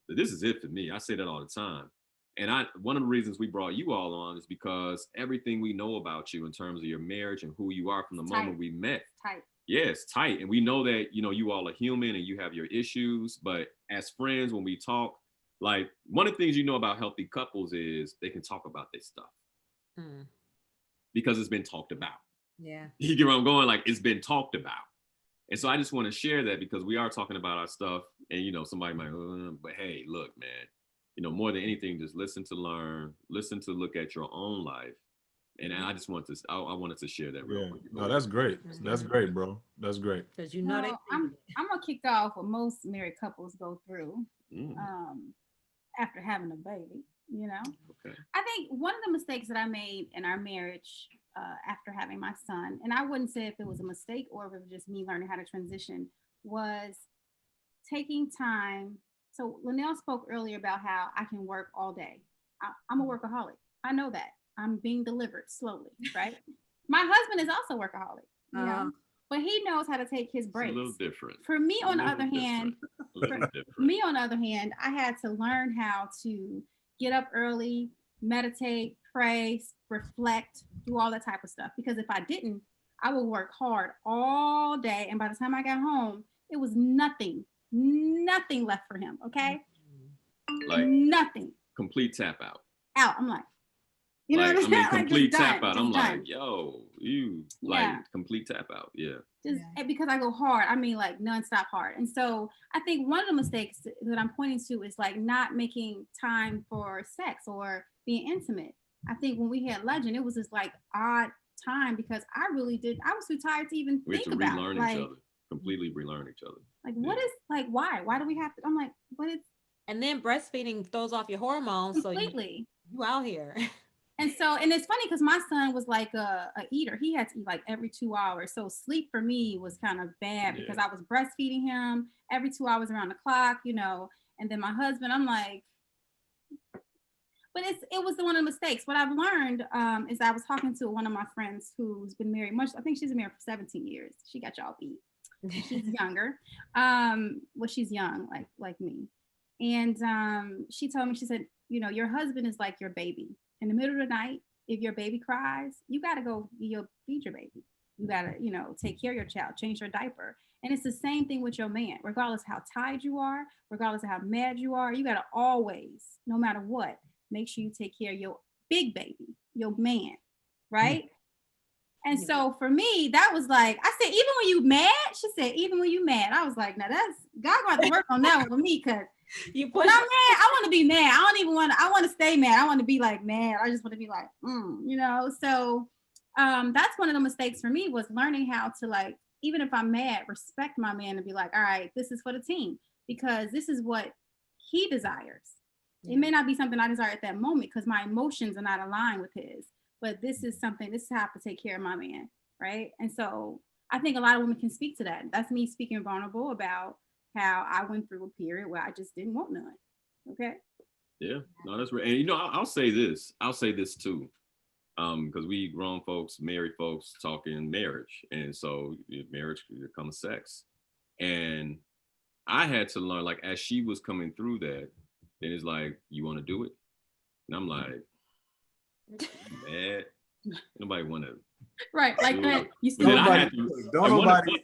This is it for me. I say that all the time. And one of the reasons we brought you all on is because everything we know about you in terms of your marriage and who you are from the moment we met. Tight. Yeah, it's tight. And we know that, you know, you all are human and you have your issues. But as friends, when we talk, like one of the things you know about healthy couples is they can talk about this stuff because it's been talked about. Yeah. You get where I'm going? Like, it's been talked about. And so I just want to share that because we are talking about our stuff. And, you know, somebody might, but hey, look, man, you know, more than anything, just listen to learn, listen to look at your own life. And I just wanted to share that real quick. No, that's great. That's great, bro. That's great. Because you know I'm gonna kick off what most married couples go through after having a baby. You know, I think one of the mistakes that I made in our marriage after having my son, and I wouldn't say if it was a mistake or if it was just me learning how to transition, was taking time. So Linal spoke earlier about how I can work all day. I'm a workaholic. I know that. I'm being delivered slowly, right? My husband is also a workaholic, you know, but he knows how to take his breaks. It's a little different. For me, on the other hand, I had to learn how to get up early, meditate, pray, reflect, do all that type of stuff. Because if I didn't, I would work hard all day. And by the time I got home, it was nothing left for him. Okay. Like nothing. Complete tap out. I'm like, You know like, what I'm saying? I mean, complete just tap done, out. just I'm done. like, yo, you Yeah. like complete tap out. Yeah. Just because I go hard, I mean like nonstop hard. And so I think one of the mistakes that I'm pointing to is like not making time for sex or being intimate. I think when we had Legend, it was this like odd time because I was too tired to even We had think to about relearn it. each other, completely relearn each other. Like what is like why? Why do we have to? I'm like, what is And then breastfeeding throws off your hormones, completely. so you out here. And so, and it's funny because my son was like a eater. He had to eat like every 2 hours. So sleep for me was kind of bad because I was breastfeeding him every 2 hours around the clock, you know. And then my husband, I'm like, but it was one of the mistakes. What I've learned is I was talking to one of my friends who's been married I think she's been married for 17 years. She got y'all beat. She's younger. Well, she's young, like me. And she told me, she said, you know, your husband is like your baby. In the middle of the night, if your baby cries, you got to go feed your baby. You got to, you know, take care of your child, change your diaper. And it's the same thing with your man, regardless how tired you are, regardless of how mad you are, you got to always, no matter what, make sure you take care of your big baby, your man, right? And so for me, that was like, I said, even when you mad, she said, even when you mad, I was like, now that's, God going to work on that one with me because when I'm mad, I want to be mad. I want to stay mad. I want to be like mad. I just want to be like, you know? So that's one of the mistakes for me was learning how to like, even if I'm mad, respect my man and be like, all right, this is for the team because this is what he desires. It may not be something I desire at that moment because my emotions are not aligned with his, but this is how I have to take care of my man, right? And so I think a lot of women can speak to that. That's me speaking vulnerable about how I went through a period where I just didn't want none. Okay. Yeah, no, that's right. And you know, I'll say this too, because we grown folks, married folks talking marriage, and so marriage becomes sex, and I had to learn like as she was coming through that, then it's like, you want to do it, and I'm like, mad, nobody want to, right? Like that. You still. But then I had to, don't nobody,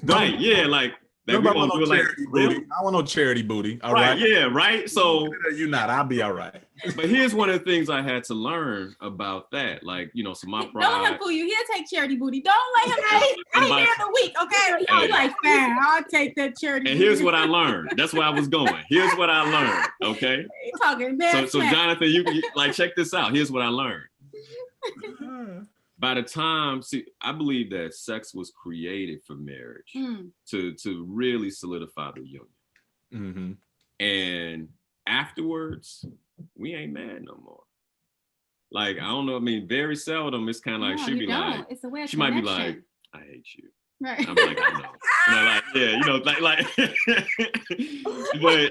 right? Yeah, like. That we don't do it like booty. I want no charity booty. All right. Yeah, right. So you not, I'll be all right. But here's one of the things I had to learn about that. Like, you know, so my pride. Don't let him fool you. He'll take charity booty. Don't let him I ain't there the week, okay? Y'all like, man, I'll take that charity and booty. Here's what I learned. That's where I was going. Here's what I learned. Okay. Talking bad so Jonathan, you like check this out. Here's what I learned. By the time, I believe that sex was created for marriage to really solidify the union. Mm-hmm. And afterwards, we ain't mad no more. Like, I don't know. I mean, very seldom. It's kind of like, she'd be like, it's a way of she connection. might be like, I hate you. Right. I'm like, I know. You know, like, yeah, you know,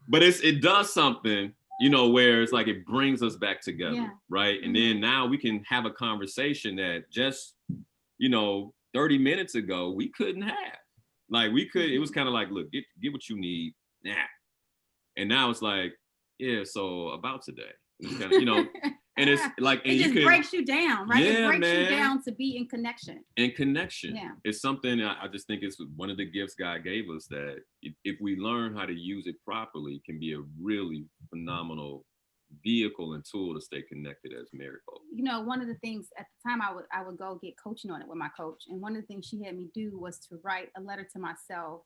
but it does something, you know, where it's like it brings us back together, right? And then now we can have a conversation that just, you know, 30 minutes ago we couldn't have. Like it was kind of like, look, get what you need now. And now it's like, yeah, so about today. It's kind of, you know, and it's like, and it just breaks you down, right? Yeah, it breaks you down to be in connection. And connection. Yeah. It's something I just think it's one of the gifts God gave us that if we learn how to use it properly, it can be a really phenomenal vehicle and tool to stay connected as married folks. You know, one of the things at the time I would go get coaching on it with my coach. And one of the things she had me do was to write a letter to myself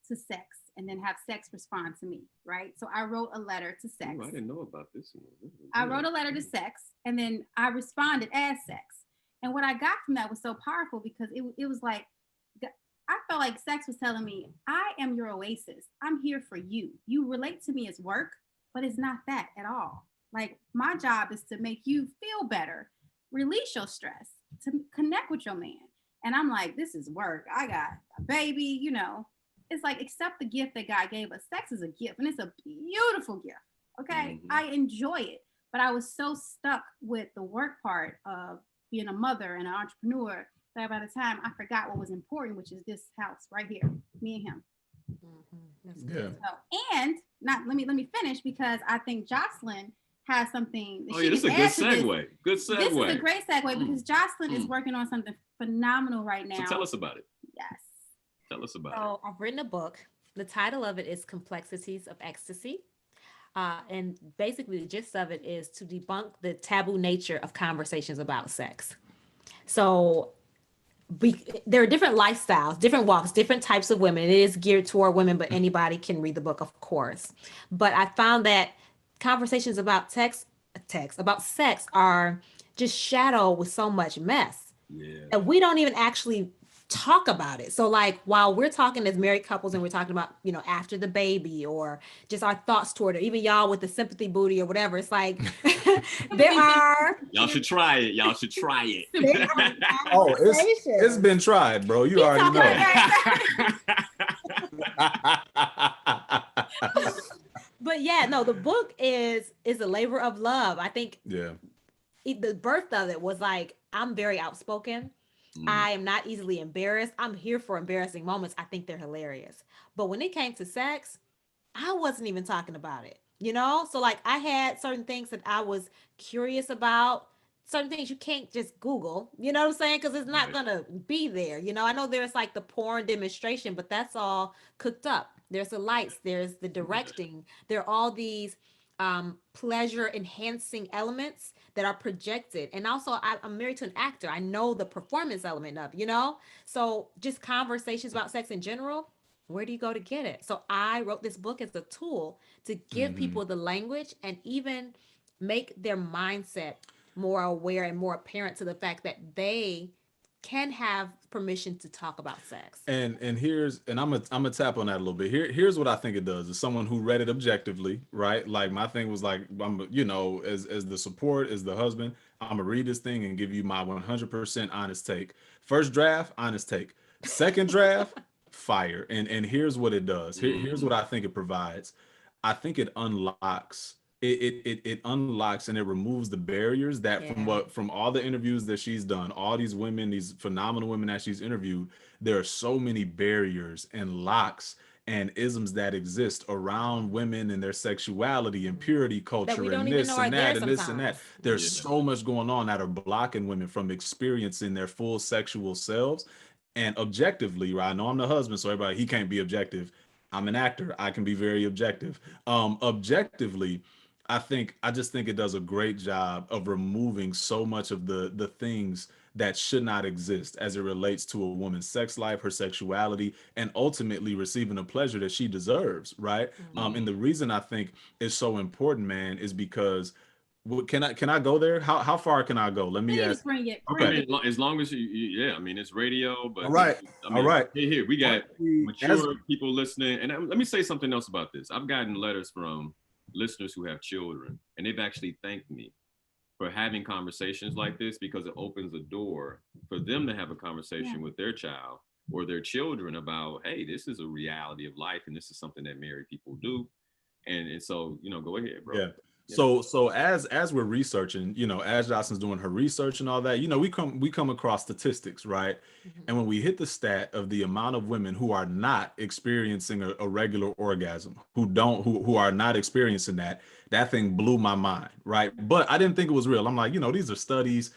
to sex and then have sex respond to me, right? So I wrote a letter to sex. Ooh, I didn't know about this one. I wrote a letter to sex and then I responded as sex. And what I got from that was so powerful because it was like, I felt like sex was telling me, I am your oasis. I'm here for you. You relate to me as work, but it's not that at all. Like my job is to make you feel better, release your stress, to connect with your man. And I'm like, this is work. I got a baby, you know. It's like, accept the gift that God gave us. Sex is a gift and it's a beautiful gift. Okay. Mm-hmm. I enjoy it, but I was so stuck with the work part of being a mother and an entrepreneur that by the time I forgot what was important, which is this house right here, me and him. Mm-hmm. That's good. So, and let me finish because I think Jocelyn has something. That this is a good segue. Good segue. This is a great segue because Jocelyn is working on something phenomenal right now. So tell us about it. Yes. Tell us about it. So I've written a book. The title of it is Complexities of Ecstasy. And basically, the gist of it is to debunk the taboo nature of conversations about sex. So there are different lifestyles, different walks, different types of women. It is geared toward women, but anybody can read the book, of course. But I found that conversations about about sex are just shadowed with so much mess. Yeah. And we don't even actually talk about it. So like while we're talking as married couples and we're talking about, after the baby or just our thoughts toward it, even y'all with the sympathy booty or whatever, it's like there are Y'all should try it. Y'all should try it. Oh, it's been tried, bro. You already know. But yeah, no, the book is a labor of love. I think Yeah. the birth of it was like, I'm very outspoken. I am not easily embarrassed. I'm here for embarrassing moments. I think they're hilarious. But when it came to sex, I wasn't even talking about it, So like I had certain things that I was curious about, certain things you can't just Google, you know what I'm saying? Because it's not gonna be there. I know there's like the porn demonstration, but that's all cooked up. There's the lights, there's the directing, there are all these pleasure enhancing elements that are projected. And also I'm married to an actor. I know the performance element of, so just conversations about sex in general, where do you go to get it? So I wrote this book as a tool to give people the language and even make their mindset more aware and more apparent to the fact that they can have permission to talk about sex. And I'm gonna tap on that a little bit. Here's what I think it does. As someone who read it objectively, right? Like my thing was like, as the support, as the husband, I'm gonna read this thing and give you my 100% honest take. First draft, honest take. Second draft, fire. And here's what it does. Here's what I think it provides. I think it unlocks. It unlocks and it removes the barriers that from all the interviews that she's done, all these women, these phenomenal women that she's interviewed, there are so many barriers and locks and isms that exist around women and their sexuality and purity culture and this and that and this and that. There's so much going on that are blocking women from experiencing their full sexual selves. And objectively, right? I know I'm the husband, so everybody, he can't be objective. I'm an actor. I can be very objective. Objectively, I just think it does a great job of removing so much of the things that should not exist as it relates to a woman's sex life, her sexuality, and ultimately receiving the pleasure that she deserves, right? And the reason I think it's so important, man, is because can I go there? How far can I go? Let me ask. Bring it. Okay. As long as I mean, it's radio, but all right. All right. Here we got mature people listening, and let me say something else about this. I've gotten letters from listeners who have children, and they've actually thanked me for having conversations like this because it opens a door for them to have a conversation with their child or their children about, hey, this is a reality of life, and this is something that married people do, and so go ahead, bro. Yeah. So as we're researching, as Jocelyn's doing her research and all that, we come across statistics, right? And when we hit the stat of the amount of women who are not experiencing a regular orgasm, who are not experiencing that thing blew my mind, right? But I didn't think it was real. I'm like, these are studies.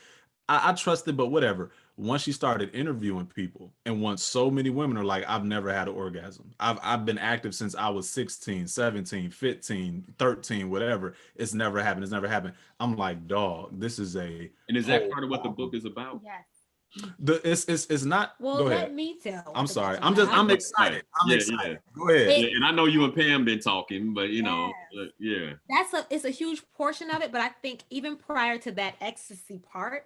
I trusted, but whatever. Once she started interviewing people, and once so many women are like, I've never had an orgasm. I've been active since I was 16, 17, 15, 13, whatever. It's never happened. It's never happened. I'm like, dog, this is a. And is that part of what the book is about? Yes. It's not. Well, go let ahead. me tell. I'm sorry. I'm excited. I'm excited. Yeah. Go ahead. And I know you and Pam been talking, but It's a huge portion of it. But I think even prior to that ecstasy part,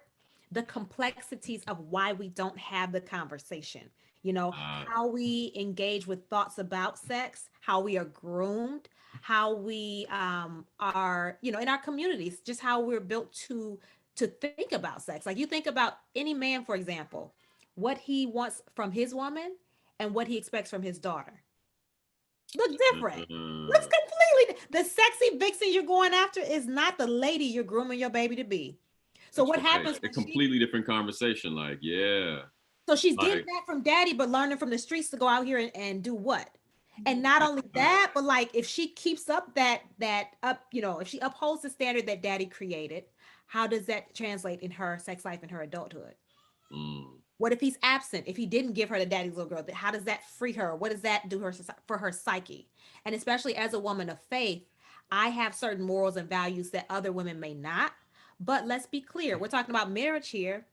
the complexities of why we don't have the conversation, how we engage with thoughts about sex, how we are groomed, how we are, in our communities, just how we're built to think about sex. Like you think about any man, for example, what he wants from his woman and what he expects from his daughter. Look different. Looks completely. The sexy vixen you're going after is not the lady you're grooming your baby to be. So what happens? A completely different conversation. Like, So she's getting that from daddy, but learning from the streets to go out here and do what? And not only that, but like if she keeps up if she upholds the standard that daddy created, how does that translate in her sex life and her adulthood? What if he's absent? If he didn't give her the daddy's little girl, how does that free her? What does that do for her psyche? And especially as a woman of faith, I have certain morals and values that other women may not. But let's be clear, we're talking about marriage here.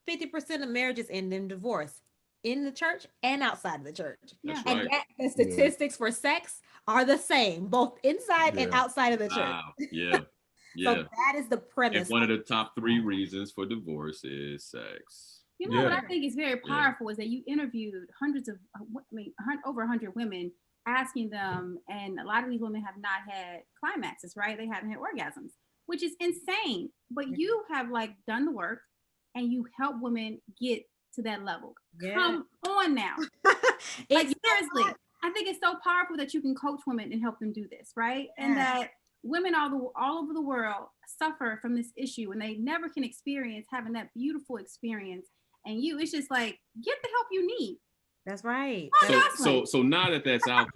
50% of marriages end in divorce in the church and outside of the church. That's Yeah. right. And yet the statistics for sex are the same, both inside and Yeah. outside of the church. Wow. Yeah. So Yeah. that is the premise. And one of the top 3 reasons for divorce is sex. You know what Yeah. I think is very powerful is that you interviewed hundreds of, over 100 women, asking them, and a lot of these women have not had climaxes, right? They haven't had orgasms, which is insane. But you have like done the work, and you help women get to that level. Yeah. Come on now, like seriously, I think it's so powerful that you can coach women and help them do this, right? And that women all over the world suffer from this issue, and they never can experience having that beautiful experience. And it's just like, get the help you need. That's right. So now that that's out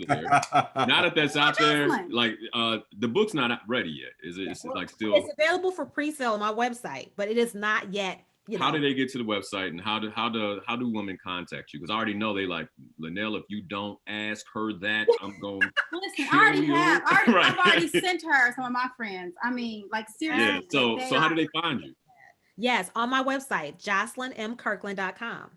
there, like the book's not ready yet. Is it? It's like still. It's available for pre-sale on my website, but it is not yet. How do they get to the website, and how do women contact you? Because I already know they like, Linal, if you don't ask her that, I'm going. Listen, I've already sent her some of my friends. I mean, like seriously. Yeah. So how do they find you? Yes, on my website, jocelynmkirkland.com.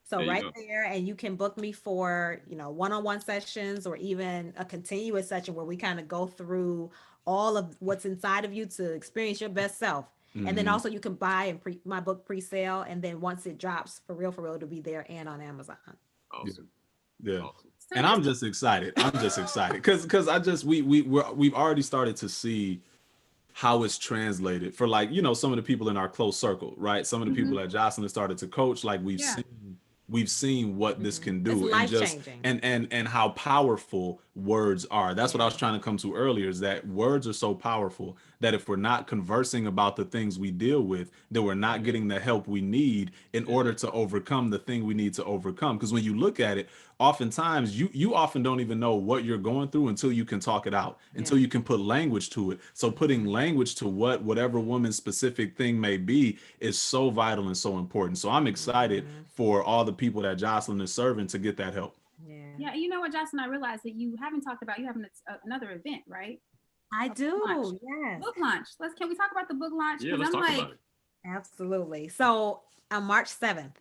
So there, and you can book me for, one-on-one sessions, or even a continuous session where we kind of go through all of what's inside of you to experience your best self. Mm-hmm. And then also you can buy my book pre-sale, and then once it drops, for real, it'll be there and on Amazon. Awesome. Yeah. Awesome. And I'm just excited. because we've already started to see how it's translated for, like, some of the people in our close circle, right? Some of the people that Jocelyn started to coach, like we've seen what this can do, it's life-changing. and how powerful words are. That's what I was trying to come to earlier, is that words are so powerful that if we're not conversing about the things we deal with, then we're not getting the help we need in order to overcome the thing we need to overcome. Because when you look at it, oftentimes you often don't even know what you're going through until you can talk it out, until you can put language to it. So putting language to whatever woman's specific thing may be is so vital and so important. So I'm excited for all the people that Jocelyn is serving to get that help. Yeah, you know what, Jocelyn, I realized that you haven't talked about, you have another event, right? I do. Yes. Book launch. Can we talk about the book launch? Yeah, let's talk about it. Absolutely. So on March 7th,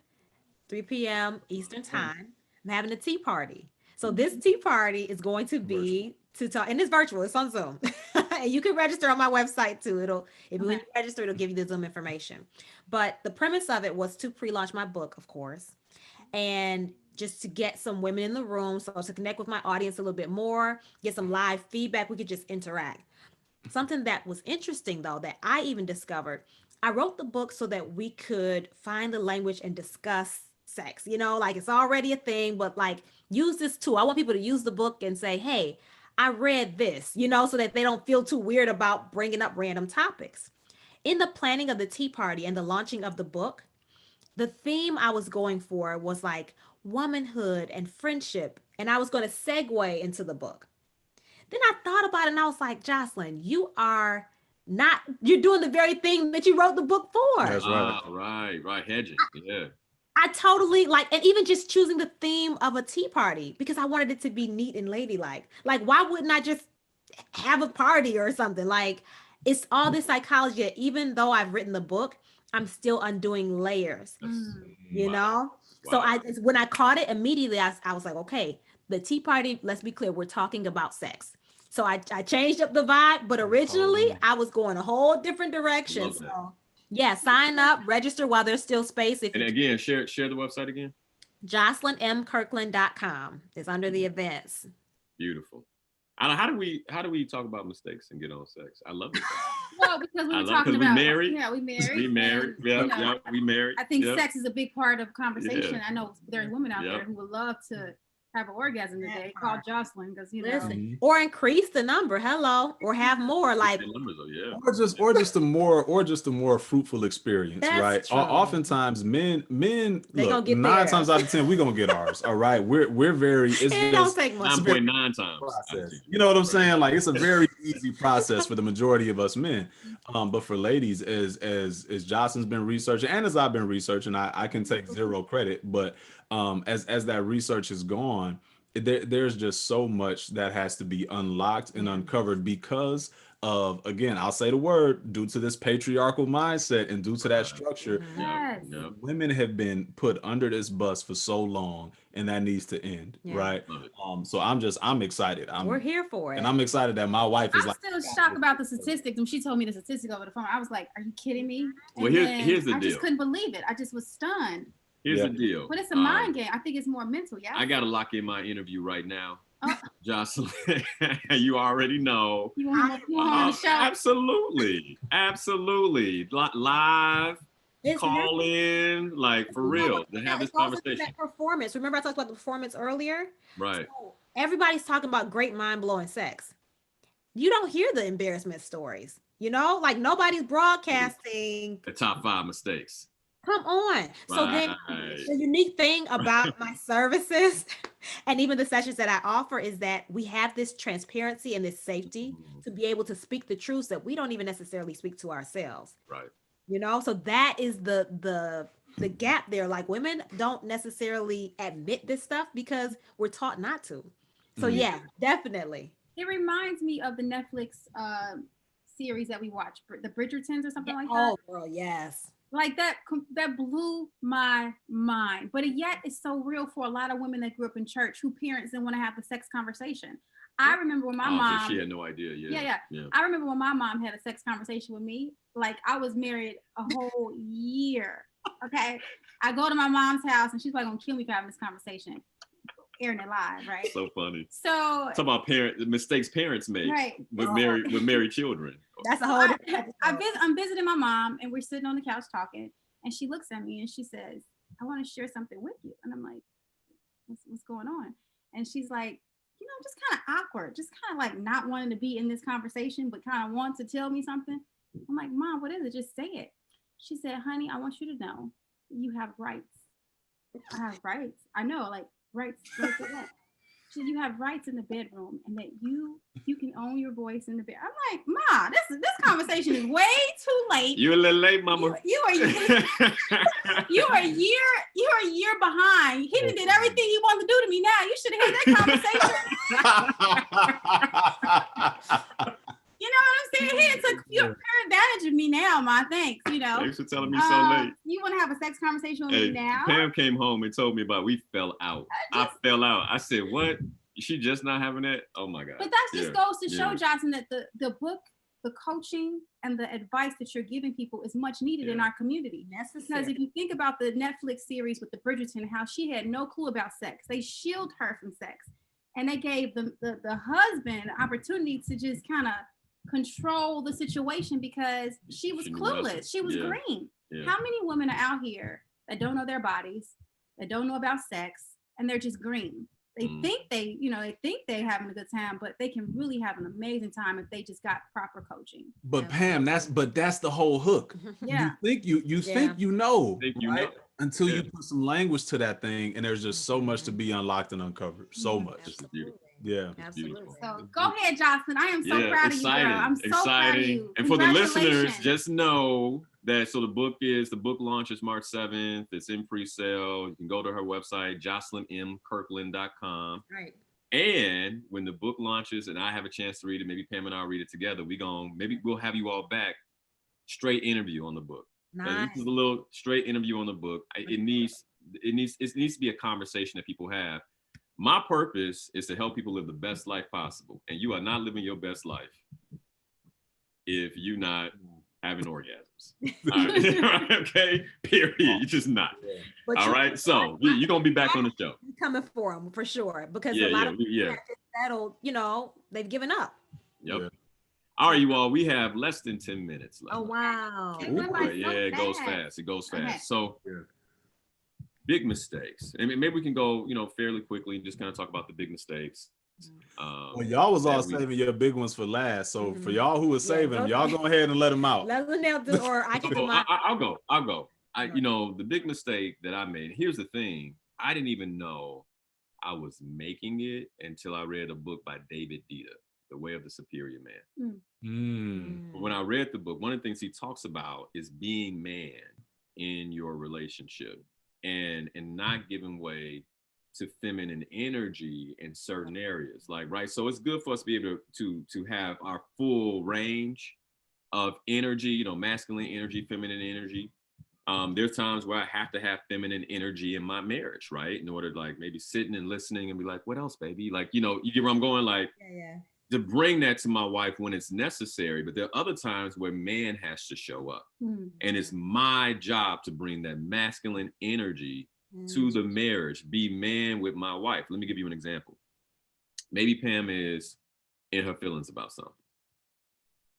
3 p.m. Eastern time, I'm having a tea party. So this tea party is going to be to talk, and it's virtual, it's on Zoom. And you can register on my website too. When you register, it'll give you the Zoom information. But the premise of it was to pre-launch my book, of course, and just to get some women in the room, so to connect with my audience a little bit more, get some live feedback, we could just interact. Something that was interesting, though, that I even discovered, I wrote the book so that we could find the language and discuss sex, like it's already a thing, but like use this tool. I want people to use the book and say, hey, I read this, so that they don't feel too weird about bringing up random topics. In the planning of the tea party and the launching of the book, the theme I was going for was like womanhood and friendship. And I was going to segue into the book. Then I thought about it and I was like, Jocelyn, you're doing the very thing that you wrote the book for. That's right. Right. Hedging. Yeah. I totally and even just choosing the theme of a tea party, because I wanted it to be neat and ladylike. Like, why wouldn't I just have a party or something? Like, it's all this psychology that even though I've written the book, I'm still undoing layers, Wow. So when I caught it immediately, I was like, okay, the tea party, let's be clear, we're talking about sex. So I changed up the vibe, but originally I was going a whole different direction. So sign up, register while there's still space. And again, share the website again. JocelynMKirkland.com is under the events. Beautiful. How do we talk about mistakes and get on sex? I love it. Well, because we were talking about we married. Yeah, we married. We married. Yeah, we married. I think sex is a big part of conversation. Yeah. I know there's women out there who would love to have an orgasm today. Call Jocelyn, because or increase the number. Hello, or have more, like or just a more fruitful experience. That's right? True. Oftentimes men look, 9 theirs. times out of 10 we're gonna get ours. All right, we're very. It's it don't take much. 9.9 times. Process. You know what I'm saying? Like, it's a very easy process for the majority of us men. But for ladies, as Jocelyn's been researching, and as I've been researching, I can take zero credit, but as that research has gone, there's just so much that has to be unlocked and uncovered because of, again, I'll say the word, due to this patriarchal mindset and due to that structure, Yes. Yep. women have been put under this bus for so long, and that needs to end, Yeah. right? Love it. So I'm excited. We're here for it. And I'm excited that my wife is I'm like, still shocked about the statistics. When she told me the statistics over the phone, I was like, "Are you kidding me?" Well, And here's the I deal. just couldn't believe it. I just was stunned. Here's Yeah. the deal. But it's a mind game. I think it's more mental. Yeah. I gotta lock in my interview right now. Oh. Jocelyn, you already know. You want him on the show? Absolutely. Live, It's call in, like for real, to have this It's also conversation. that performance. Remember I talked about the performance earlier? Right. So everybody's talking about great mind-blowing sex. You don't hear the embarrassment stories. You know, like nobody's broadcasting. The top 5 mistakes. Come on. So then Right. the unique thing about my services and even the sessions that I offer is that we have this transparency and this safety to be able to speak the truths that we don't even necessarily speak to ourselves. Right. You know, so that is the gap there. Like women don't necessarily admit this stuff because we're taught not to. So yeah, definitely. It reminds me of the Netflix series that we watched, the Bridgertons or something like that. Oh, girl, yes. Like that blew my mind. But yet it's so real for a lot of women that grew up in church who parents didn't want to have the sex conversation. I remember when my mom, she had no idea. Yeah. I remember when my mom had a sex conversation with me. Like I was married a whole year. Okay. I go to my mom's house and she's like gonna kill me for having this conversation. Airing it live, right? So funny. So talk about the mistakes parents make with married children. That's a whole I'm visiting my mom and we're sitting on the couch talking, and she looks at me and she says, "I want to share something with you." And I'm like, what's going on? And she's like, you know, just kind of awkward, just kind of like not wanting to be in this conversation, but kind of want to tell me something. I'm like, Mom, what is it? Just say it. She said, "Honey, I want you to know you have rights." I have rights. I know, like rights for what? She said, "You have rights in the bedroom, and that you can own your voice in the bed." I'm like, "Ma, this conversation is way too late. You're a little late, Mama. You are a year behind. He did everything he wanted to do to me. Now you should have had that conversation." You know what I'm saying? He took advantage of me now, Ma. Thanks. You know. Thanks for telling me so late. You want to have a sex conversation with me now? Pam came home and told me we fell out. I fell out. I said, "What? She just not having that?" Oh my God. But that just goes to show, Johnson, that the book, the coaching, and the advice that you're giving people is much needed in our community. Because if you think about the Netflix series with the Bridgerton, how she had no clue about sex, they shield her from sex, and they gave the husband an opportunity to just kind of control the situation because she was clueless. She was green. Yeah. How many women are out here that don't know their bodies, that don't know about sex, and they're just green? They think they're having a good time, but they can really have an amazing time if they just got proper coaching. But Pam, that's the whole hook. Yeah. You think you know, right? Until you put some language to that thing, and there's just so much to be unlocked and uncovered. So much. Absolutely. Yeah. Absolutely. So go ahead, Jocelyn. I am so proud of you, girl. I'm so proud of you. And for the listeners, just know that the book launches March 7th. It's in pre-sale. You can go to her website, jocelynmkirkland.com. Right. And when the book launches and I have a chance to read it, maybe Pam and I'll read it together. Maybe we'll have you all back. Straight interview on the book. Nice. This is a little straight interview on the book. It needs to be a conversation that people have. My purpose is to help people live the best life possible. And you are not living your best life if you're not having orgasms. All right. Okay? Period. You're just not. But all right? So you're going to be back on the show. Coming for them for sure. Because a lot of people have just settled, they've given up. Yep. Yeah. All right, you all, we have less than 10 minutes left. Oh, wow. It goes fast. It goes fast. Okay. So big mistakes. I mean, maybe we can go, fairly quickly and just kind of talk about the big mistakes. Well, y'all was all saving your big ones for last. So for y'all who was saving them, y'all go ahead and let them out. Let Linal do, or I can do my. I'll go. The big mistake that I made, here's the thing. I didn't even know I was making it until I read a book by David Dita, The Way of the Superior Man. When I read the book, one of the things he talks about is being man in your relationship and not giving way to feminine energy in certain areas, like, right? So it's good for us to be able to have our full range of energy, you know, masculine energy, feminine energy. There's times where I have to have feminine energy in my marriage, right? In order to, like, maybe sitting and listening and be like, what else, baby? Like, you know, you get where I'm going? Like, Yeah. to bring that to my wife when it's necessary. But there are other times where man has to show up. Mm. And it's my job to bring that masculine energy to the marriage, be man with my wife. Let me give you an example. Maybe Pam is in her feelings about something.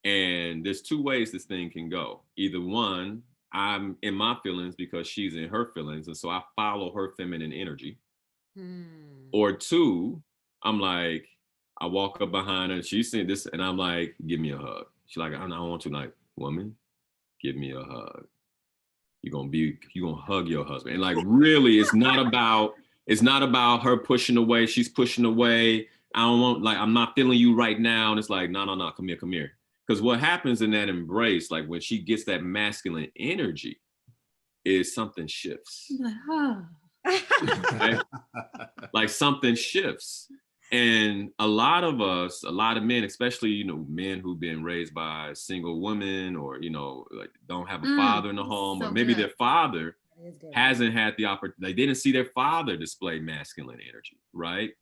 And there's two ways this thing can go. Either one, I'm in my feelings because she's in her feelings, and so I follow her feminine energy. Or two, I'm like, I walk up behind her and she's saying this, and I'm like, give me a hug. She's like, I don't want to. Like, woman, give me a hug. You're gonna hug your husband. And like, really, it's not about her pushing away. She's pushing away. I don't want, like, I'm not feeling you right now. And it's like, no, come here. Because what happens in that embrace, like when she gets that masculine energy, is something shifts. Like, oh. Right? Like something shifts. And a lot of men, especially, you know, men who've been raised by a single woman, or, you know, like don't have a father in the home, or maybe their father hasn't had the opportunity. They didn't see their father display masculine energy, right?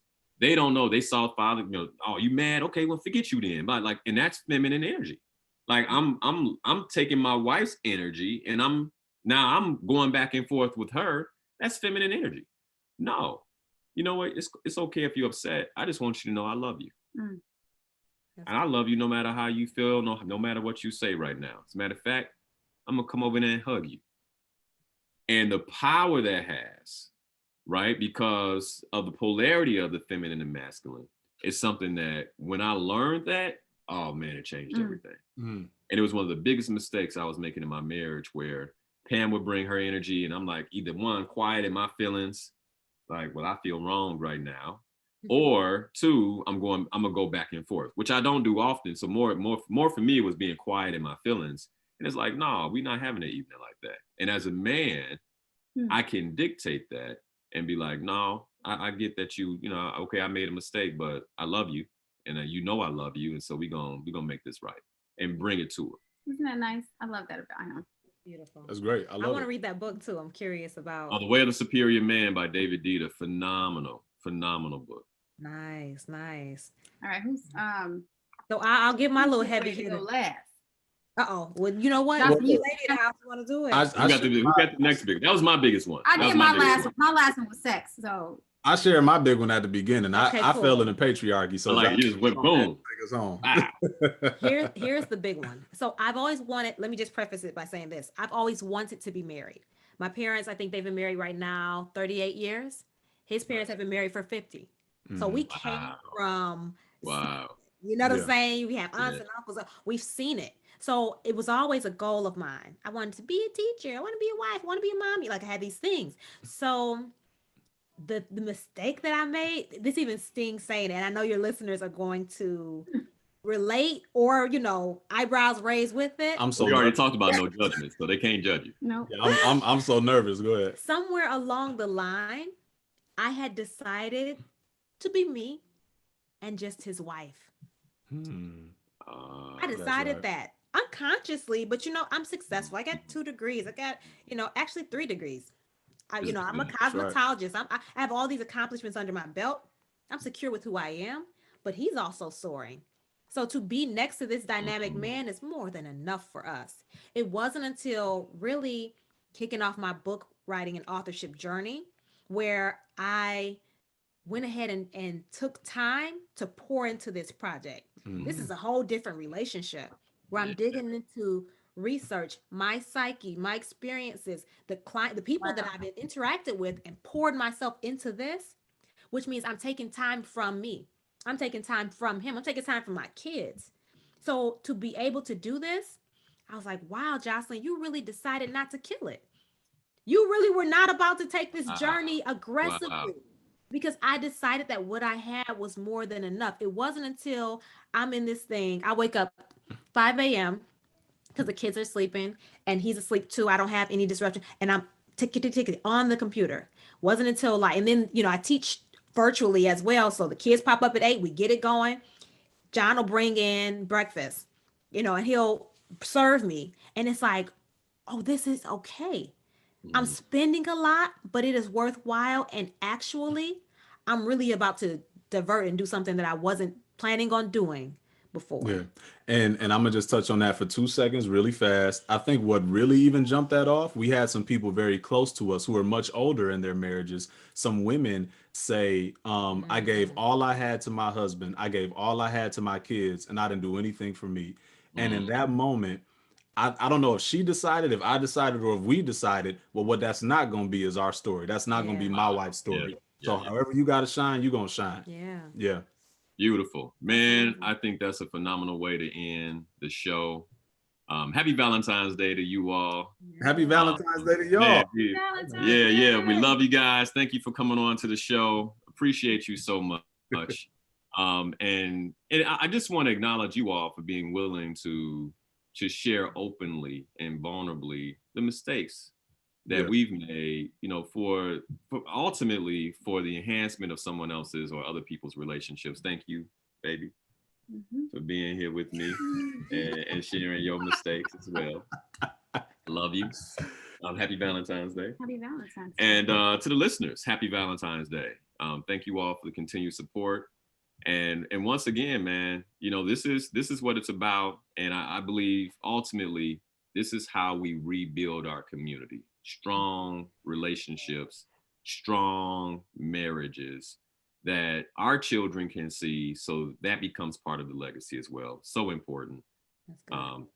They don't know. They saw father, you know, oh, you mad? Okay, well, forget you then. But like, and that's feminine energy. Like I'm taking my wife's energy and I'm going back and forth with her. That's feminine energy. No, you know what? It's okay if you're upset. I just want you to know I love you. And I love you no matter how you feel, no matter what you say right now. As a matter of fact, I'm gonna come over there and hug you. And the power that has, right? Because of the polarity of the feminine and masculine, it's something that when I learned that, oh man, it changed everything. And it was one of the biggest mistakes I was making in my marriage, where Pam would bring her energy and I'm like, either one, quiet in my feelings, like, well, I feel wrong right now, or two, I'm gonna go back and forth, which I don't do often. So more for me, it was being quiet in my feelings. And it's like, no, we're not having an evening like that. And as a man, I can dictate that and be like, no, I get that you know, okay, I made a mistake, but I love you, and you know I love you, and so we're gonna make this right and bring it to her. Isn't that nice? I love that about him. Beautiful. That's great. I want to read that book too. I'm curious about. The Way of the Superior Man by David Dieter. Phenomenal book. Nice. All right, who's So I'll get my little heavy hitter. Last. Well, you know what? Johnson, Well, you lady in the house want to do it. Who got the next big? That was my biggest one. I did my last one. My last one was sex. So I shared my big one at the beginning. Okay, I cool. fell into patriarchy. So like, you just went boom. Here's the big one. So I've always wanted, let me just preface it by saying this. I've always wanted to be married. My parents, I think they've been married right now 38 years. His parents have been married for 50. So we came from, you know what I'm saying? We have aunts and uncles. We've seen it. So it was always a goal of mine. I wanted to be a teacher. I want to be a wife. I want to be a mommy. Like, I had these things. So the mistake that I made, this even stings saying it, and I know your listeners are going to relate, or, you know, eyebrows raised with it. We already talked about no judgment, so they can't judge you. No. Yeah, I'm so nervous. Go ahead. Somewhere along the line, I had decided to be me and just his wife. I decided that unconsciously, but, you know, I'm successful. I got 2 degrees. I got, you know, actually 3 degrees. I'm a cosmetologist. I have all these accomplishments under my belt. I'm secure with who I am, but he's also soaring. So to be next to this dynamic man is more than enough for us. It wasn't until really kicking off my book writing and authorship journey where I went ahead and took time to pour into this project. This is a whole different relationship where I'm digging into research, my psyche, my experiences, the people that I've been interacted with, and poured myself into this, which means I'm taking time from me. I'm taking time from him. I'm taking time from my kids. So to be able to do this, I was like, wow, Jocelyn, you really decided not to kill it. You really were not about to take this journey aggressively, because I decided that what I had was more than enough. It wasn't until I'm in this thing, I wake up 5 a.m. because the kids are sleeping and he's asleep too. I don't have any disruption. And I'm ticket on the computer. Wasn't until like, and then, I teach virtually as well. So the kids pop up at 8, we get it going. John will bring in breakfast, and he'll serve me. And it's like, oh, this is okay. I'm spending a lot, but it is worthwhile. And actually, I'm really about to divert and do something that I wasn't planning on doing before. Yeah. And I'm gonna just touch on that for 2 seconds really fast. I think what really even jumped that off, we had some people very close to us who are much older in their marriages. Some women say, I gave all I had to my husband, I gave all I had to my kids, and I didn't do anything for me. And in that moment, I don't know if she decided, if I decided, or if we decided, well, what that's not gonna be is our story. That's not gonna be my wife's story. So however you gotta shine, you're gonna shine. Yeah. Yeah. Beautiful, man. I think that's a phenomenal way to end the show. Happy Valentine's Day to you all. Happy Valentine's Day to y'all. Man, yeah. We love you guys. Thank you for coming on to the show. Appreciate you so much. And I just want to acknowledge you all for being willing to share openly and vulnerably the mistakes that we've made, for ultimately for the enhancement of someone else's or other people's relationships. Thank you, baby, for being here with me and sharing your mistakes as well. I love you. Happy Valentine's Day. Happy Valentine's Day. And to the listeners, happy Valentine's Day. Thank you all for the continued support. And once again, man, this is what it's about. And I believe ultimately this is how we rebuild our community. Strong relationships, strong marriages that our children can see. So that becomes part of the legacy as well. So important.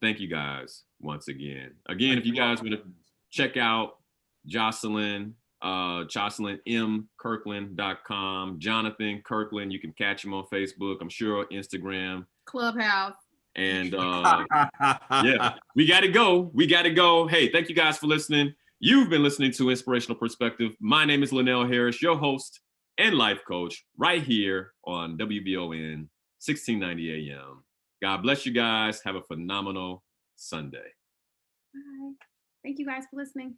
Thank you guys once again. Again, if you guys want to check out Jocelyn mkirkland.com, Jonathan Kirkland, you can catch him on Facebook, I'm sure Instagram, Clubhouse. And yeah, we got to go. Hey, thank you guys for listening. You've been listening to Inspirational Perspective. My name is Linal Harris, your host and life coach, right here on WBON 1690 AM. God bless you guys. Have a phenomenal Sunday. Bye. Thank you guys for listening.